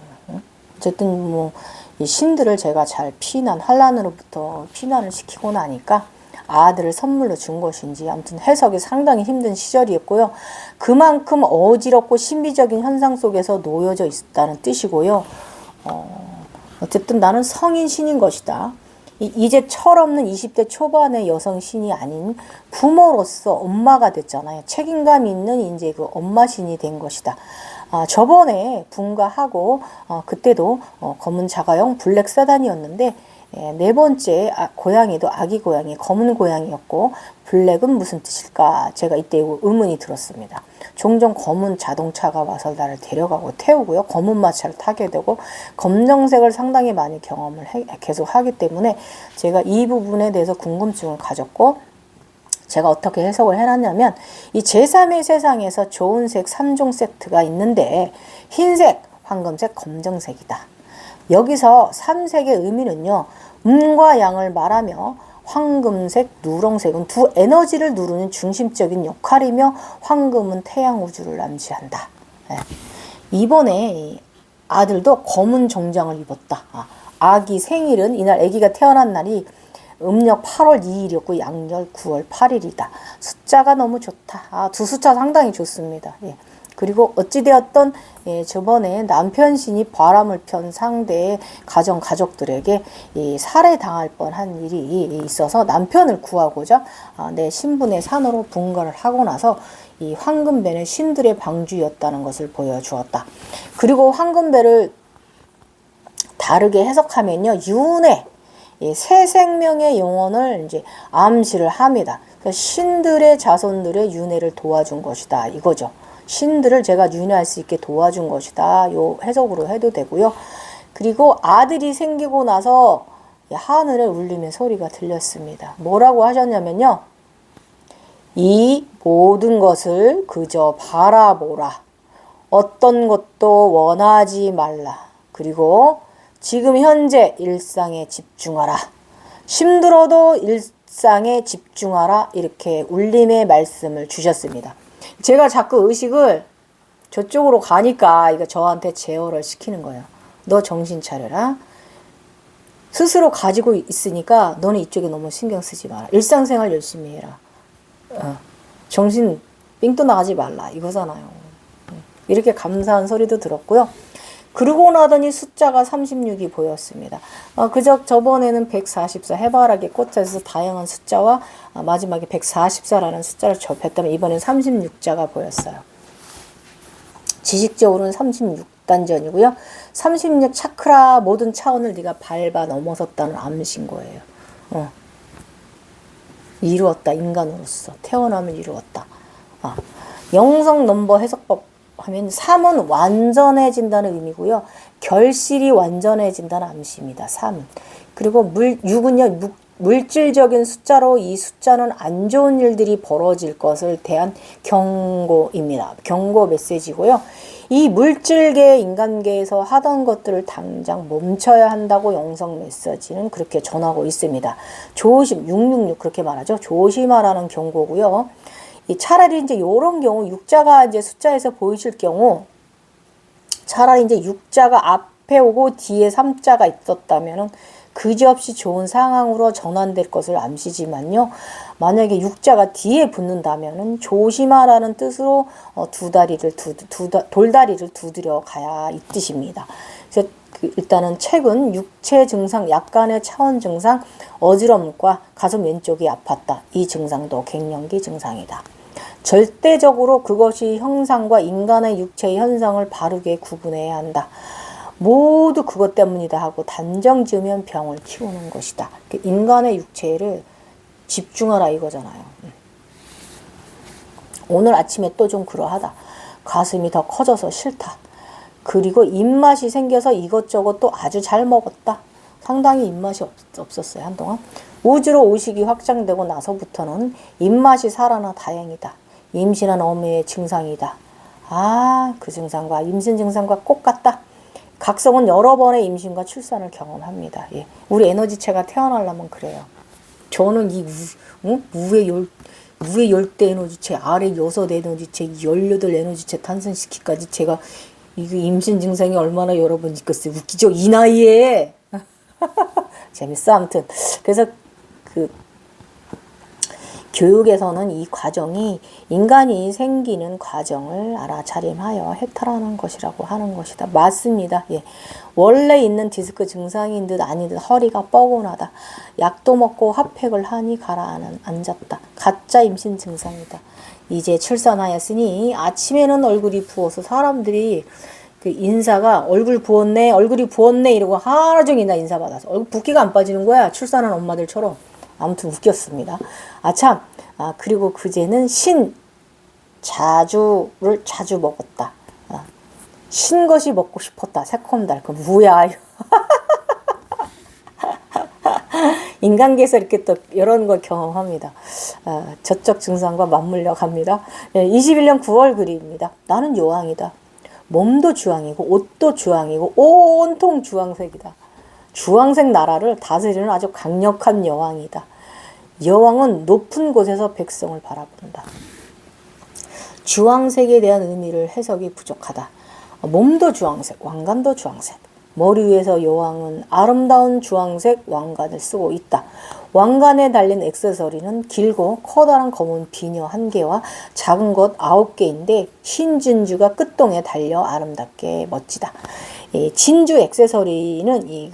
어쨌든 이 신들을 제가 잘 환란으로부터 피난을 시키고 나니까 아들을 선물로 준 것인지 아무튼 해석이 상당히 힘든 시절이었고요. 그만큼 어지럽고 신비적인 현상 속에서 놓여져 있다는 뜻이고요. 어쨌든 나는 성인 신인 것이다. 이제 철없는 20대 초반의 여성 신이 아닌 부모로서 엄마가 됐잖아요. 책임감 있는 이제 그 엄마 신이 된 것이다. 저번에 분가하고 그때도 검은 자가용 블랙 세단이었는데 네 번째 고양이도 아기 고양이, 검은 고양이였고 블랙은 무슨 뜻일까? 제가 이때 의문이 들었습니다. 종종 검은 자동차가 와서 나를 데려가고 태우고요. 검은 마차를 타게 되고 검정색을 상당히 많이 경험을 계속 하기 때문에 제가 이 부분에 대해서 궁금증을 가졌고 제가 어떻게 해석을 해놨냐면 이 제3의 세상에서 좋은 색 3종 세트가 있는데 흰색, 황금색, 검정색이다. 여기서 3색의 의미는요. 음과 양을 말하며 황금색, 누렁색은 두 에너지를 누르는 중심적인 역할이며 황금은 태양 우주를 암시한다. 이번에 아들도 검은 정장을 입었다. 아기 생일은 이날 아기가 태어난 날이 음력 8월 2일이었고 양력 9월 8일이다. 숫자가 너무 좋다. 두 숫자 상당히 좋습니다. 그리고 어찌되었던 저번에 남편 신이 바람을 편 상대의 가족들에게 살해당할 뻔한 일이 있어서 남편을 구하고자 내 신분의 산으로 분가를 하고 나서 이 황금배는 신들의 방주였다는 것을 보여주었다. 그리고 황금배를 다르게 해석하면요, 윤회, 새 생명의 영혼을 이제 암시를 합니다. 그래서 신들의 자손들의 윤회를 도와준 것이다 이거죠. 신들을 제가 윤회할 수 있게 도와준 것이다. 요 해석으로 해도 되고요. 그리고 아들이 생기고 나서 하늘에 울림의 소리가 들렸습니다. 뭐라고 하셨냐면요. 이 모든 것을 그저 바라보라. 어떤 것도 원하지 말라. 그리고 지금 현재 일상에 집중하라. 힘들어도 일상에 집중하라. 이렇게 울림의 말씀을 주셨습니다. 제가 자꾸 의식을 저쪽으로 가니까 이거 저한테 제어를 시키는 거예요. 너 정신 차려라. 스스로 가지고 있으니까 너는 이쪽에 너무 신경 쓰지 마라. 일상생활 열심히 해라. 정신 삥 떠나가지 말라. 이거잖아요. 이렇게 감사한 소리도 들었고요. 그러고 나더니 숫자가 36이 보였습니다. 그저 저번에는 144 해바라기 꽃에서 다양한 숫자와 마지막에 144라는 숫자를 접했다면 이번엔 36자가 보였어요. 지식적으로는 36단전이고요. 36 차크라 모든 차원을 네가 밟아 넘어섰다는 암시인 거예요. 이루었다. 인간으로서 태어남을 이루었다. 영성 넘버 해석법 하면 3은 완전해진다는 의미고요. 결실이 완전해진다는 암시입니다. 3은. 그리고 6은요. 물질적인 숫자로 이 숫자는 안 좋은 일들이 벌어질 것을 대한 경고입니다. 경고 메시지고요. 이 물질계 인간계에서 하던 것들을 당장 멈춰야 한다고 영성 메시지는 그렇게 전하고 있습니다. 조심 666 그렇게 말하죠. 조심하라는 경고고요. 차라리 이제 요런 경우 육자가 이제 숫자에서 보이실 경우 차라리 이제 육자가 앞에 오고 뒤에 3자가 있었다면은 그지없이 좋은 상황으로 전환될 것을 암시지만요. 만약에 육자가 뒤에 붙는다면은 조심하라는 뜻으로 돌다리를 두드려 가야 이 뜻입니다. 그래서 일단은 책은 육체 증상, 약간의 차원 증상, 어지럼과 가슴 왼쪽이 아팠다. 이 증상도 갱년기 증상이다. 절대적으로 그것이 형상과 인간의 육체의 현상을 바르게 구분해야 한다. 모두 그것 때문이다 하고 단정 지으면 병을 키우는 것이다. 인간의 육체를 집중하라 이거잖아요. 오늘 아침에 또 좀 그러하다. 가슴이 더 커져서 싫다. 그리고 입맛이 생겨서 이것저것 또 아주 잘 먹었다. 상당히 입맛이 없었어요. 한동안. 우주로 의식이 확장되고 나서부터는 입맛이 살아나 다행이다. 임신한 어머니의 증상이다. 그 증상과 임신 증상과 똑같다. 각성은 여러 번의 임신과 출산을 경험합니다. 우리 에너지체가 태어나려면 그래요. 저는 이 위에 10대 에너지체, 아래 6 에너지체, 18 에너지체 탄생시키기까지 제가 이거 임신 증상이 얼마나 여러 번 있겠어요. 웃기죠? 이 나이에. 재밌어. 아무튼. 그래서 교육에서는 이 과정이 인간이 생기는 과정을 알아차림하여 해탈하는 것이라고 하는 것이다. 맞습니다. 원래 있는 디스크 증상인 듯 아닌 듯 허리가 뻐근하다. 약도 먹고 핫팩을 하니 가라앉았다. 가짜 임신 증상이다. 이제 출산하였으니 아침에는 얼굴이 부어서 사람들이 그 인사가 얼굴 부었네, 얼굴이 부었네 이러고 하루 종일 나 인사 받아서 얼굴 붓기가 안 빠지는 거야. 출산한 엄마들처럼. 아무튼 웃겼습니다. 아, 참. 아, 그리고 그제는 자주를 자주 먹었다. 아, 신것이 먹고 싶었다. 새콤달콤. 뭐야. 인간계에서 이렇게 또 이런 걸 경험합니다. 아, 저적 증상과 맞물려 갑니다. 21년 9월 글입니다. 나는 여왕이다. 몸도 주황이고 옷도 주황이고 온통 주황색이다. 주황색 나라를 다스리는 아주 강력한 여왕이다. 여왕은 높은 곳에서 백성을 바라본다. 주황색에 대한 의미를 해석이 부족하다. 몸도 주황색, 왕관도 주황색. 머리 위에서 여왕은 아름다운 주황색 왕관을 쓰고 있다. 왕관에 달린 액세서리는 길고 커다란 검은 비녀 1개와 작은 것 9개인데 흰 진주가 끝동에 달려 아름답게 멋지다. 이 진주 액세서리는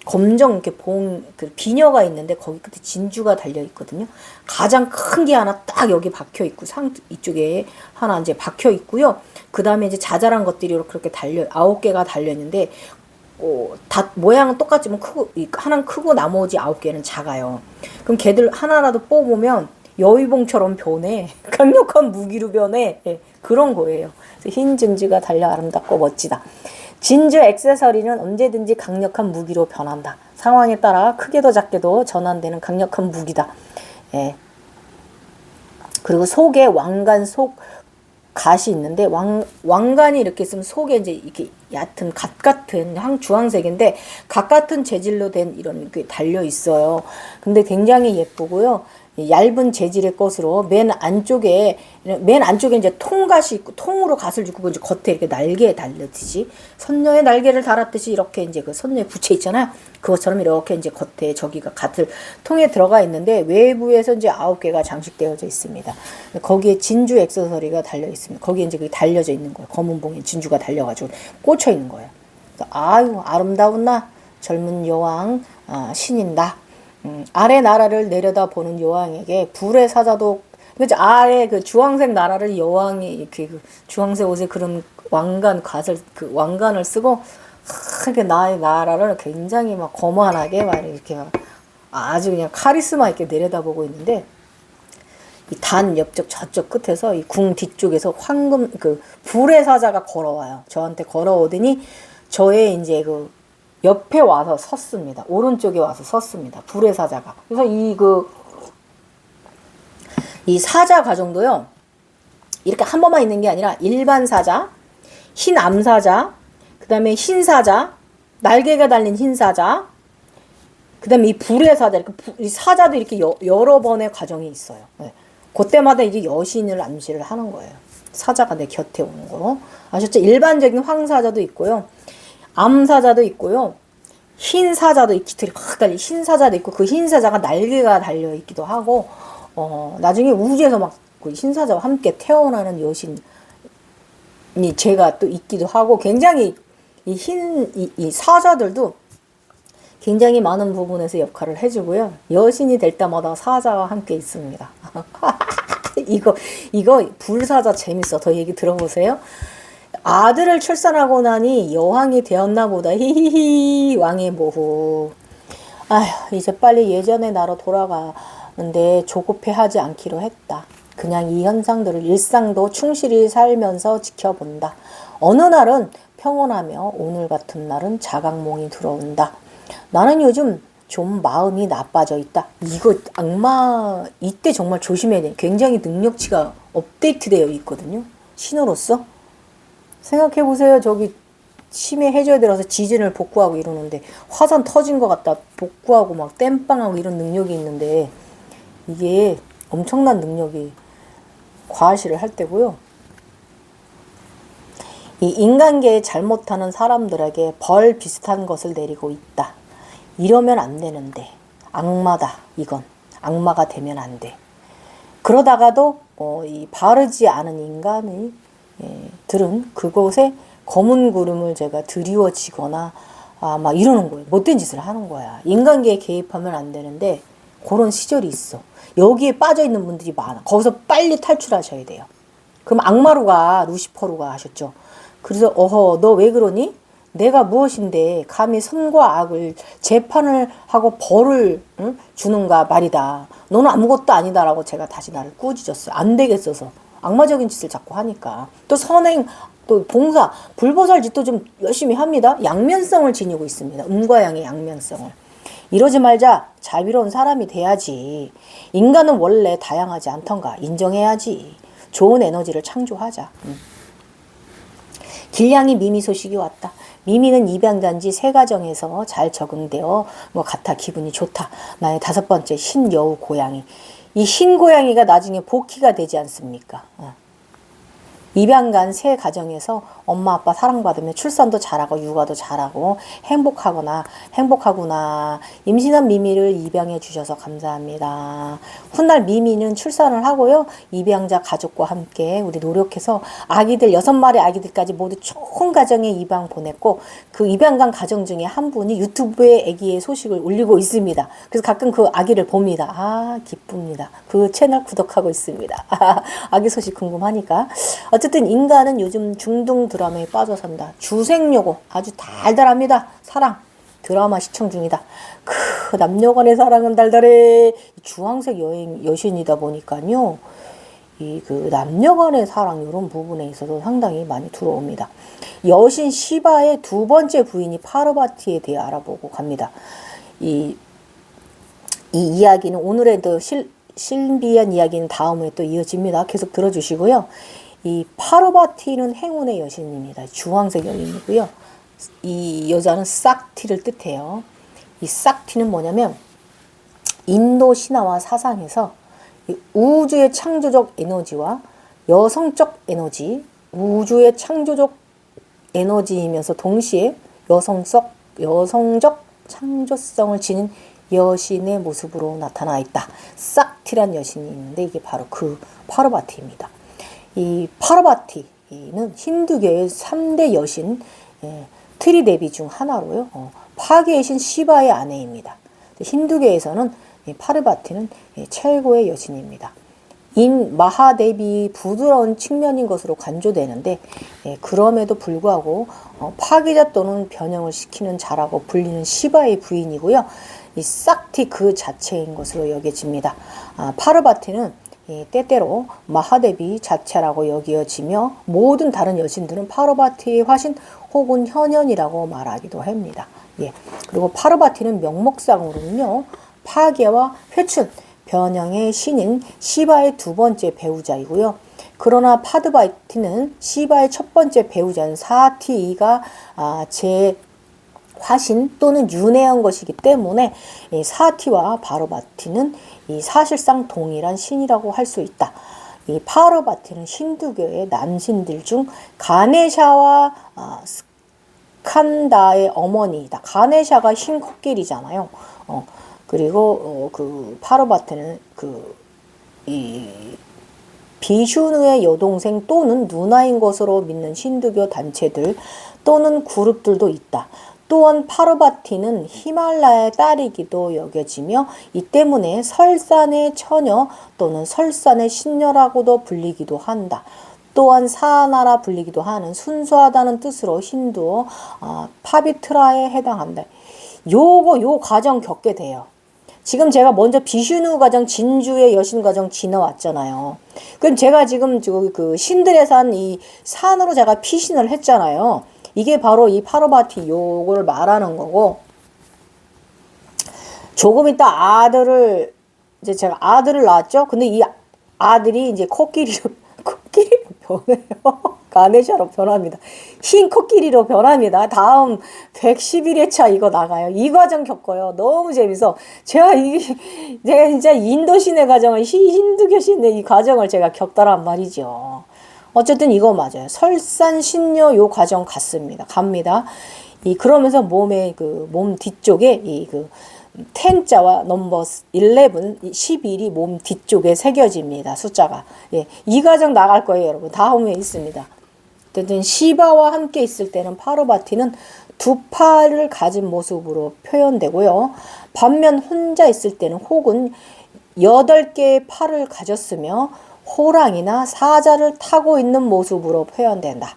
검정 이렇게 그 비녀가 있는데 거기 끝에 진주가 달려 있거든요. 가장 큰 게 하나 딱 여기 박혀 있고 이쪽에 하나 이제 박혀 있고요. 그 다음에 이제 자잘한 것들이 이렇게 9개가 달려 있는데 다 모양은 똑같지만 하나는 크고 나머지 9개는 작아요. 그럼 걔들 하나라도 뽑으면 여의봉처럼 변해. 강력한 무기로 변해. 예, 그런 거예요. 흰 진주가 달려 아름답고 멋지다. 진주 액세서리는 언제든지 강력한 무기로 변한다. 상황에 따라 크게도 작게도 전환되는 강력한 무기다. 예. 그리고 속에 왕관 속 갓이 있는데 왕관이 이렇게 있으면 속에 이제 이렇게 얕은 갓 같은 주황색인데 갓 같은 재질로 된 이런 게 달려 있어요. 근데 굉장히 예쁘고요. 얇은 재질의 것으로 맨 안쪽에 이제 통갓이 있고 통으로 갓을 주고 이제 겉에 이렇게 날개에 달렸듯이 선녀의 날개를 달았듯이 이렇게 이제 그 선녀의 부채 있잖아요. 그것처럼 이렇게 이제 겉에 저기가 갓을 통에 들어가 있는데 외부에서 이제 9개가 장식되어져 있습니다. 거기에 진주 액세서리가 달려 있습니다. 거기에 이제 그게 달려져 있는 거예요. 검은 봉에 진주가 달려가지고 꽂혀 있는 거예요. 아유 아름다운 나 젊은 여왕 신인 나. 아래 나라를 내려다보는 여왕에게 불의 사자도 그죠? 아래 그 주황색 나라를 여왕이 이렇게 그 주황색 옷에 그런 왕관을 쓰고 이렇게 나의 나라를 굉장히 막 거만하게 막 이렇게 아주 그냥 카리스마 있게 내려다보고 있는데 이 단 옆쪽 저쪽 끝에서 이 궁 뒤쪽에서 황금 그 불의 사자가 걸어와요. 저한테 걸어오더니 저의 이제 그 옆에 와서 섰습니다. 오른쪽에 와서 섰습니다. 불의 사자가. 그래서 이 사자 가정도요. 이렇게 한 번만 있는 게 아니라 일반 사자, 흰 암사자, 그 다음에 흰 사자, 날개가 달린 흰 사자, 그 다음에 이 불의 사자, 이 사자도 이렇게 여러 번의 과정이 있어요. 네. 그때마다 이제 여신을 암시를 하는 거예요. 사자가 내 곁에 오는 거. 아셨죠? 일반적인 황사자도 있고요. 암사자도 있고요. 흰 사자도 깃털이 확 달린 흰 사자도 있고 그 흰 사자가 날개가 달려 있기도 하고 나중에 우주에서 막 그 흰 사자와 함께 태어나는 여신이 제가 또 있기도 하고 굉장히 이 사자들도 굉장히 많은 부분에서 역할을 해주고요. 여신이 될 때마다 사자와 함께 있습니다. 이거 불사자 재밌어. 더 얘기 들어보세요. 아들을 출산하고 나니 여왕이 되었나 보다. 히히히 왕의 모후. 아휴 이제 빨리 예전의 나로 돌아가는데 조급해하지 않기로 했다. 그냥 이 현상들을 일상도 충실히 살면서 지켜본다. 어느 날은 평온하며 오늘 같은 날은 자각몽이 들어온다. 나는 요즘 좀 마음이 나빠져 있다. 이거 악마 이때 정말 조심해야 돼. 굉장히 능력치가 업데이트되어 있거든요. 신호로서. 생각해보세요. 저기 치매 해줘야 들어서 지진을 복구하고 이러는데 화산 터진 것 같다 복구하고 막 땜빵하고 이런 능력이 있는데 이게 엄청난 능력이 과시를 할 때고요. 이 인간계에 잘못하는 사람들에게 벌 비슷한 것을 내리고 있다. 이러면 안 되는데 악마다 이건 악마가 되면 안 돼. 그러다가도 이 바르지 않은 인간이 들은 그곳에 검은 구름을 제가 드리워지거나 막 이러는 거예요. 못된 짓을 하는 거야. 인간계에 개입하면 안 되는데 그런 시절이 있어. 여기에 빠져있는 분들이 많아. 거기서 빨리 탈출하셔야 돼요. 그럼 악마로 가, 루시퍼로 가 하셨죠. 그래서 어허 너 왜 그러니? 내가 무엇인데 감히 선과 악을 재판을 하고 벌을 주는가 말이다. 너는 아무것도 아니다라고 제가 다시 나를 꾸짖었어요. 안 되겠어서. 악마적인 짓을 자꾸 하니까. 또 선행, 또 봉사, 불보살 짓도 좀 열심히 합니다. 양면성을 지니고 있습니다. 음과 양의 양면성을. 이러지 말자. 자비로운 사람이 돼야지. 인간은 원래 다양하지 않던가. 인정해야지. 좋은 에너지를 창조하자. 길냥이 미미 소식이 왔다. 미미는 입양단지 새 가정에서 잘 적응되어 같아 기분이 좋다. 나의 5번째 흰여우 고양이. 이 흰 고양이가 나중에 복희가 되지 않습니까? 입양간 새 가정에서 엄마 아빠 사랑받으며 출산도 잘하고 육아도 잘하고 행복하구나. 임신한 미미를 입양해 주셔서 감사합니다. 훗날 미미는 출산을 하고요. 입양자 가족과 함께 우리 노력해서 아기들 6마리 아기들까지 모두 좋은 가정에 입양 보냈고 그 입양간 가정 중에 한 분이 유튜브에 아기의 소식을 올리고 있습니다. 그래서 가끔 그 아기를 봅니다. 아 기쁩니다. 그 채널 구독하고 있습니다. 아기 소식 궁금하니까. 어쨌든 인간은 요즘 중동 드라마에 빠져 산다. 주생요고 아주 달달합니다. 사랑 드라마 시청 중이다. 남녀간의 사랑은 달달해. 주황색 여신이다 보니까요. 이 남녀간의 사랑 이런 부분에 있어서 상당히 많이 들어옵니다. 여신 시바의 2번째 부인이 파르바티에 대해 알아보고 갑니다. 이 이야기는 오늘의 신비한 이야기는 다음에 또 이어집니다. 계속 들어주시고요. 이 파르바티는 행운의 여신입니다. 주황색 여인이고요. 이 여자는 싹티를 뜻해요. 이 싹티는 뭐냐면 인도 신화와 사상에서 우주의 창조적 에너지와 여성적 에너지, 우주의 창조적 에너지이면서 동시에 여성적 창조성을 지닌 여신의 모습으로 나타나 있다. 싹티란 여신이 있는데 이게 바로 그 파르바티입니다. 이 파르바티는 힌두교의 3대 여신 트리데비 중 하나로요. 파괴의 신 시바의 아내입니다. 힌두교에서는 파르바티는 최고의 여신입니다. 인 마하데비 부드러운 측면인 것으로 간주되는데 그럼에도 불구하고 파괴자 또는 변형을 시키는 자라고 불리는 시바의 부인이고요. 이 싹티 그 자체인 것으로 여겨집니다. 파르바티는 때때로 마하데비 자체라고 여겨지며 모든 다른 여신들은 파르바티의 화신 혹은 현현이라고 말하기도 합니다. 그리고 파르바티는 명목상으로는요. 파괴와 회춘, 변형의 신인 시바의 2번째 배우자이고요. 그러나 파르바티는 시바의 1번째 배우자인 사티가 제 화신 또는 윤회한 것이기 때문에 이 사티와 파르바티는 이 사실상 동일한 신이라고 할 수 있다. 이 파르바티는 힌두교의 남신들 중 가네샤와 스칸다의 어머니이다. 가네샤가 흰 코끼리잖아요. 그리고 그 파르바티는 이 비슈누의 여동생 또는 누나인 것으로 믿는 힌두교 단체들 또는 그룹들도 있다. 또한 파르바티는 히말라야의 딸이기도 여겨지며 이 때문에 설산의 처녀 또는 설산의 신녀라고도 불리기도 한다. 또한 사하나라 불리기도 하는 순수하다는 뜻으로 힌두어 파비트라에 해당한다. 요 과정 겪게 돼요. 지금 제가 먼저 비슈누 가정, 진주의 여신 가정 지나왔잖아요. 그럼 제가 지금 그 신들의 산 이 산으로 제가 피신을 했잖아요. 이게 바로 이 파르바티 요거를 말하는 거고, 조금 있다 이제 제가 아들을 낳았죠. 근데 이 아들이 이제 코끼리로 변해요. 가네샤로 변합니다. 흰 코끼리로 변합니다. 다음 111회차 이거 나가요. 이 과정 겪어요. 너무 재밌어. 제가 진짜 인도신의 과정을 힌두교신의 이 과정을 제가 겪다란 말이죠. 어쨌든 이거 맞아요. 설산신녀 요 과정 갑니다. 그러면서 몸 뒤쪽에 텐자와 넘버 11, 11이 몸 뒤쪽에 새겨집니다. 숫자가. 이 과정 나갈 거예요, 여러분. 다음에 있습니다. 어쨌든 시바와 함께 있을 때는 파르바티는 2팔을 가진 모습으로 표현되고요. 반면 혼자 있을 때는 혹은 8개의 팔을 가졌으며 호랑이나 사자를 타고 있는 모습으로 표현된다.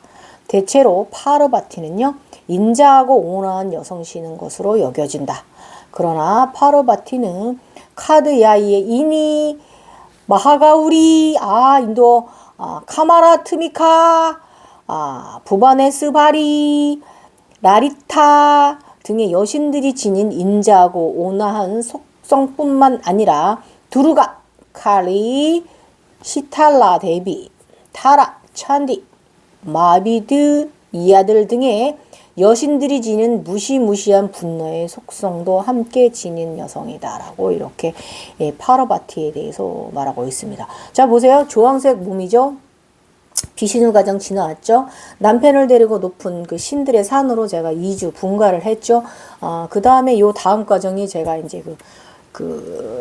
대체로 파르바티는요, 인자하고 온화한 여성 신인 것으로 여겨진다. 그러나 파르바티는 카드야이의 이니, 마하가우리, 인도, 카마라 트미카, 부바네스바리, 라리타 등의 여신들이 지닌 인자하고 온화한 속성뿐만 아니라 두르가, 칼리, 시탈라 데비, 타라, 찬디, 마비드, 이아들 등의 여신들이 지닌 무시무시한 분노의 속성도 함께 지닌 여성이다라고 이렇게 파르바티에 대해서 말하고 있습니다. 자, 보세요. 주황색 몸이죠. 비신우 가정 지나왔죠. 남편을 데리고 높은 그 신들의 산으로 제가 2주 분가를 했죠. 그 다음에 요 다음 과정이 제가 이제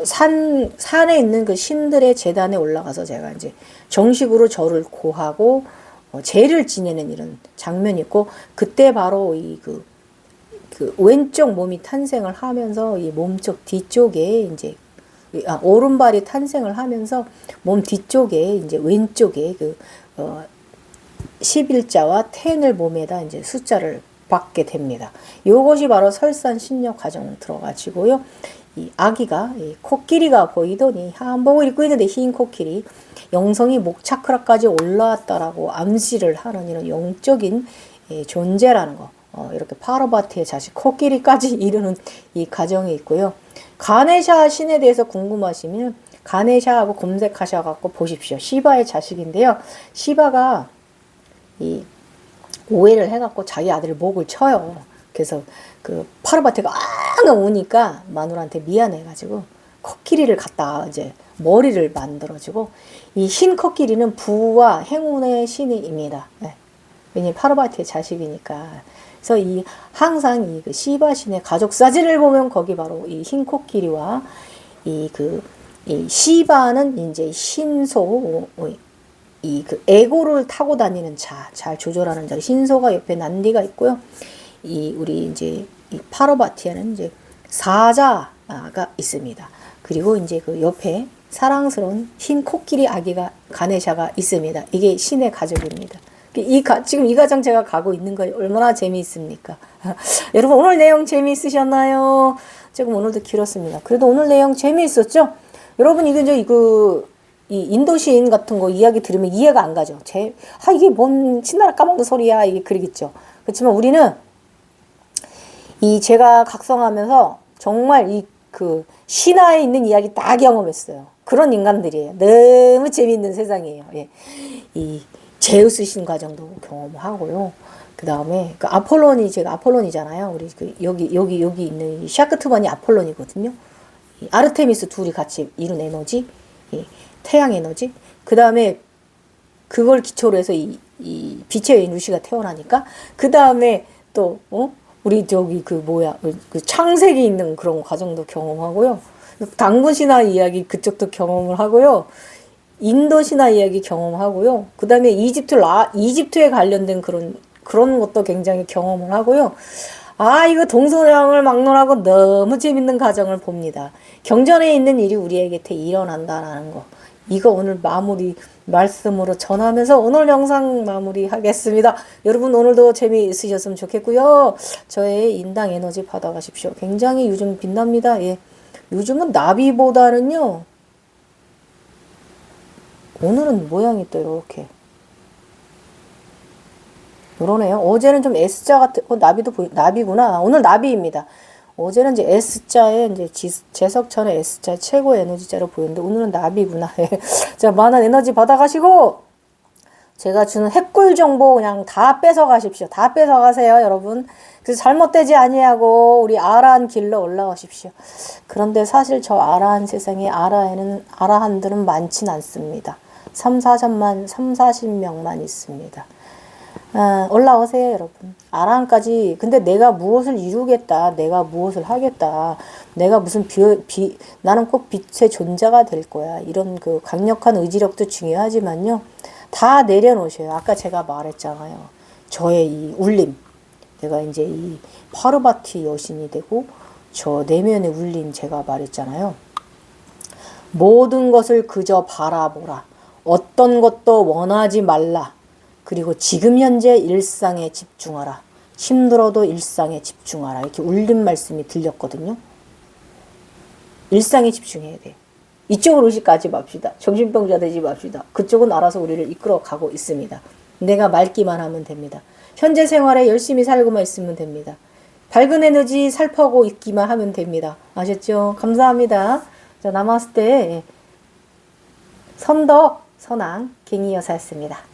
산에 있는 그 신들의 제단에 올라가서 제가 이제 정식으로 절을 고하고 제를 지내는 이런 장면이 있고, 그때 바로 그 왼쪽 몸이 탄생을 하면서 이 몸쪽 뒤쪽에 이제 오른발이 탄생을 하면서 몸 뒤쪽에 이제 왼쪽에 11자와 텐을 몸에다 이제 숫자를 받게 됩니다. 요것이 바로 설산 신력 과정 들어가지고요. 이 아기가 이 코끼리가 보이더니 한복을 입고 있는데 흰 코끼리, 영성이 목 차크라까지 올라왔다라고 암시를 하는 이런 영적인 존재라는 거. 이렇게 파르바티의 자식 코끼리까지 이르는 이 과정이 있고요. 가네샤 신에 대해서 궁금하시면 가네샤하고 검색하셔갖고 보십시오. 시바의 자식인데요. 시바가 이 오해를 해갖고 자기 아들 목을 쳐요. 그래서 그 파르바티가 오니까 마누라한테 미안해가지고 코끼리를 갖다 이제 머리를 만들어주고, 이 흰 코끼리는 부와 행운의 신입니다. 네. 왜냐면 파르바티의 자식이니까. 그래서 항상 이 시바 신의 가족 사진을 보면 거기 바로 이 흰 코끼리와 이 시바는 이제 신소, 에고를 타고 다니는 잘 조절하는 자, 신소가 옆에 난디가 있고요. 우리 이제 이 파르바티에는 이제 사자가 있습니다. 그리고 이제 그 옆에 사랑스러운 흰 코끼리 아기가 가네샤가 있습니다. 이게 신의 가족입니다. 지금 이 가정 제가 가고 있는 거예요. 얼마나 재미있습니까? 여러분, 오늘 내용 재미있으셨나요? 조금 오늘도 길었습니다. 그래도 오늘 내용 재미있었죠? 여러분, 이게 이제 이 인도신 같은 거 이야기 들으면 이해가 안 가죠. 이게 뭔 신나라 까먹는 소리야. 이게 그러겠죠. 그렇지만 우리는 제가 각성하면서 정말 신화에 있는 이야기 다 경험했어요. 그런 인간들이에요. 너무 재미있는 세상이에요. 예. 이 제우스 신 과정도 경험하고요. 그 다음에 제가 아폴론이잖아요. 우리 여기 있는 샤크트반이 아폴론이거든요. 아르테미스 둘이 같이 이룬 에너지, 태양 에너지. 그 다음에 그걸 기초로 해서 이 빛의 여인 루시가 태어나니까, 그 다음에 또 우리 창세기 있는 그런 과정도 경험하고요. 당군 신화 이야기 그쪽도 경험을 하고요. 인도 신화 이야기 경험하고요. 그 다음에 이집트에 관련된 그런 것도 굉장히 경험을 하고요. 이거 동서양을 막론하고 너무 재밌는 과정을 봅니다. 경전에 있는 일이 우리에게 일어난다라는 거. 이거 오늘 마무리 말씀으로 전하면서 오늘 영상 마무리하겠습니다. 여러분, 오늘도 재미있으셨으면 좋겠고요. 저의 인당 에너지 받아가십시오. 굉장히 요즘 빛납니다. 예. 요즘은 나비보다는요, 오늘은 모양이 또 이렇게 요러네요. 어제는 좀 S자 같은, 나비구나. 오늘 나비입니다. 어제는 이제 S자에 이제 제석천의 S자 최고 에너지자로 보였는데, 오늘은 나비구나. 자, 많은 에너지 받아가시고, 제가 주는 핵꿀 정보 그냥 다 뺏어가십시오. 다 뺏어가세요, 여러분. 그래서 잘못되지 아니하고 우리 아라한 길로 올라오십시오. 그런데 사실 저 아라한 세상에 아라한들은 많진 않습니다. 40명만 있습니다. 올라오세요, 여러분. 아라한까지. 근데 내가 무엇을 이루겠다, 내가 무엇을 하겠다, 내가 무슨 나는 꼭 빛의 존재가 될 거야, 이런 강력한 의지력도 중요하지만요, 다 내려놓으셔요. 아까 제가 말했잖아요. 저의 이 울림, 내가 이제 이 파르바티 여신이 되고 저 내면의 울림, 제가 말했잖아요. 모든 것을 그저 바라보라. 어떤 것도 원하지 말라. 그리고 지금 현재 일상에 집중하라. 힘들어도 일상에 집중하라. 이렇게 울린 말씀이 들렸거든요. 일상에 집중해야 돼. 이쪽으로 의식하지 맙시다. 정신병자 되지 맙시다. 그쪽은 알아서 우리를 이끌어 가고 있습니다. 내가 맑기만 하면 됩니다. 현재 생활에 열심히 살고만 있으면 됩니다. 밝은 에너지 살포하고 있기만 하면 됩니다. 아셨죠? 감사합니다. 자, 나마스테 선덕 선왕 갱이 여사였습니다.